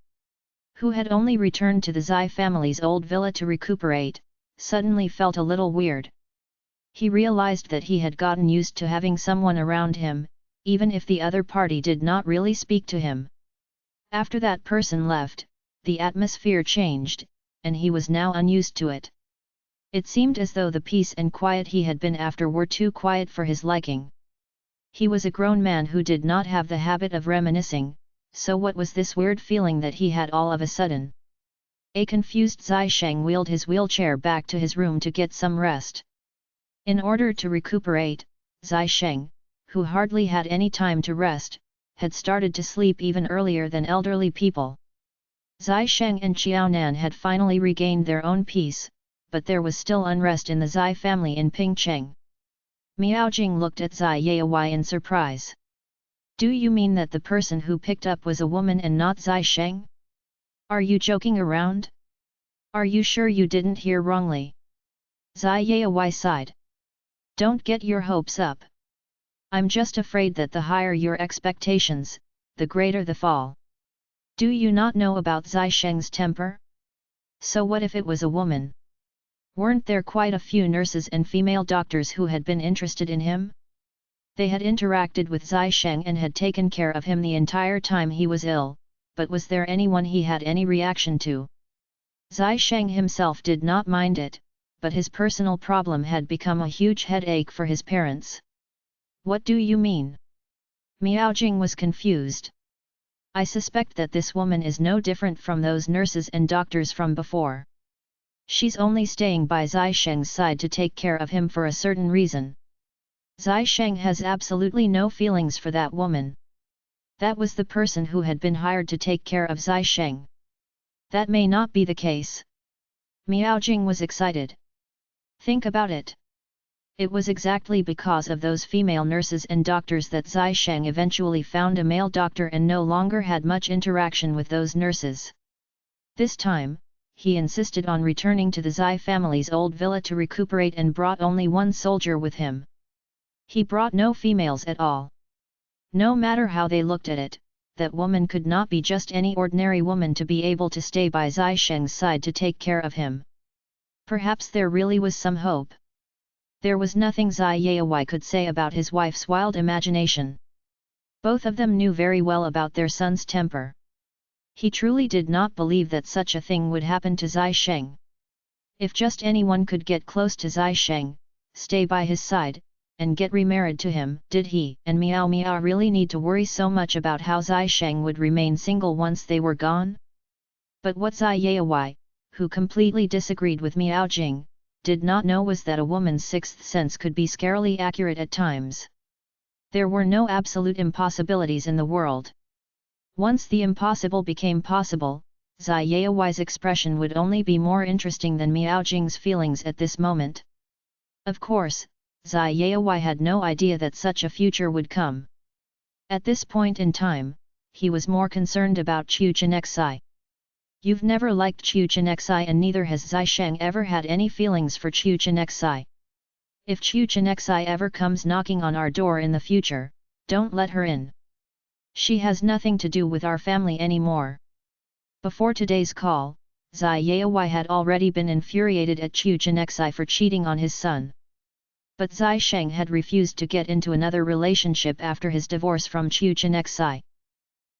who had only returned to the Zai family's old villa to recuperate, suddenly felt a little weird. He realized that he had gotten used to having someone around him, even if the other party did not really speak to him. After that person left, the atmosphere changed, and he was now unused to it. It seemed as though the peace and quiet he had been after were too quiet for his liking. He was a grown man who did not have the habit of reminiscing, so what was this weird feeling that he had all of a sudden? A confused Zai Sheng wheeled his wheelchair back to his room to get some rest. In order to recuperate, Zai Sheng, who hardly had any time to rest, had started to sleep even earlier than elderly people. Zai Sheng and Jiao Nan had finally regained their own peace, but there was still unrest in the Zai family in Pingcheng. Miao Jing looked at Zai Yayawai in surprise. "Do you mean that the person who picked up was a woman and not Zai Sheng? Are you joking around? Are you sure you didn't hear wrongly?" Zai Yayawai sighed. "Don't get your hopes up. I'm just afraid that the higher your expectations, the greater the fall. Do you not know about Zai Sheng's temper? So what if it was a woman? Weren't there quite a few nurses and female doctors who had been interested in him? They had interacted with Zai Sheng and had taken care of him the entire time he was ill, but was there anyone he had any reaction to? Zai Sheng himself did not mind it, but his personal problem had become a huge headache for his parents. What do you mean?" Miao Jing was confused. "I suspect that this woman is no different from those nurses and doctors from before. She's only staying by Zai Sheng's side to take care of him for a certain reason. Zai Sheng has absolutely no feelings for that woman. That was the person who had been hired to take care of Zai Sheng. That may not be the case." Miao Jing was excited. "Think about it. It was exactly because of those female nurses and doctors that Zai Sheng eventually found a male doctor and no longer had much interaction with those nurses. This time, he insisted on returning to the Zai family's old villa to recuperate and brought only one soldier with him. He brought no females at all. No matter how they looked at it, that woman could not be just any ordinary woman to be able to stay by Zai Sheng's side to take care of him. Perhaps there really was some hope. There was nothing Zai Yayawai could say about his wife's wild imagination. Both of them knew very well about their son's temper. He truly did not believe that such a thing would happen to Zai Sheng. If just anyone could get close to Zai Sheng, stay by his side, and get remarried to him. Did he and Miao Miao really need to worry so much about how Zai Sheng would remain single once they were gone? But what Zai Yayawai, who completely disagreed with Miao Jing, did not know was that a woman's sixth sense could be scarily accurate at times. There were no absolute impossibilities in the world. Once the impossible became possible, Zai Yayawai's expression would only be more interesting than Miao Jing's feelings at this moment. Of course, Zai Yayawai had no idea that such a future would come. At this point in time, he was more concerned about Chu Chenxai. You've never liked Chu Chenxai, and neither has Zai Sheng ever had any feelings for Chu Chenxai. If Chu Chenxai ever comes knocking on our door in the future, don't let her in. She has nothing to do with our family anymore. Before today's call, Zai Yayawai had already been infuriated at Chu Chenxai for cheating on his son. But Zai Sheng had refused to get into another relationship after his divorce from Chu Chenxai.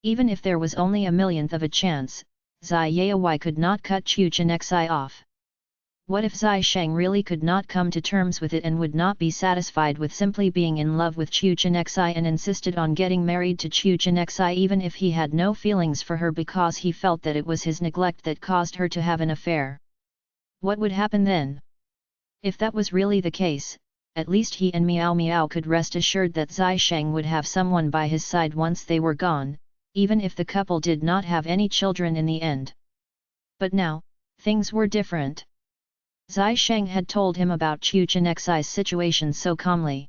Even if there was only a millionth of a chance, Zai Yayawai could not cut Chu Chenxai off. What if Zai Sheng really could not come to terms with it and would not be satisfied with simply being in love with Chu Chenxai and insisted on getting married to Chu Chenxai even if he had no feelings for her because he felt that it was his neglect that caused her to have an affair? What would happen then? If that was really the case, at least he and Miao Miao could rest assured that Zai Sheng would have someone by his side once they were gone, even if the couple did not have any children in the end. But now, things were different. Zai Sheng had told him about Chu Chenxai's situation so calmly.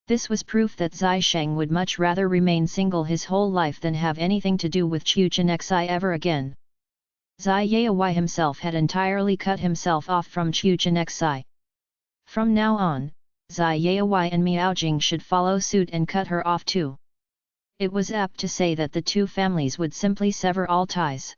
This was proof that Zai Sheng would much rather remain single his whole life than have anything to do with Chu Chenxai ever again. Zai Yayawai himself had entirely cut himself off from Chu Chenxai. From now on, Zai Yayawai and Miao Jing should follow suit and cut her off too. It was apt to say that the two families would simply sever all ties.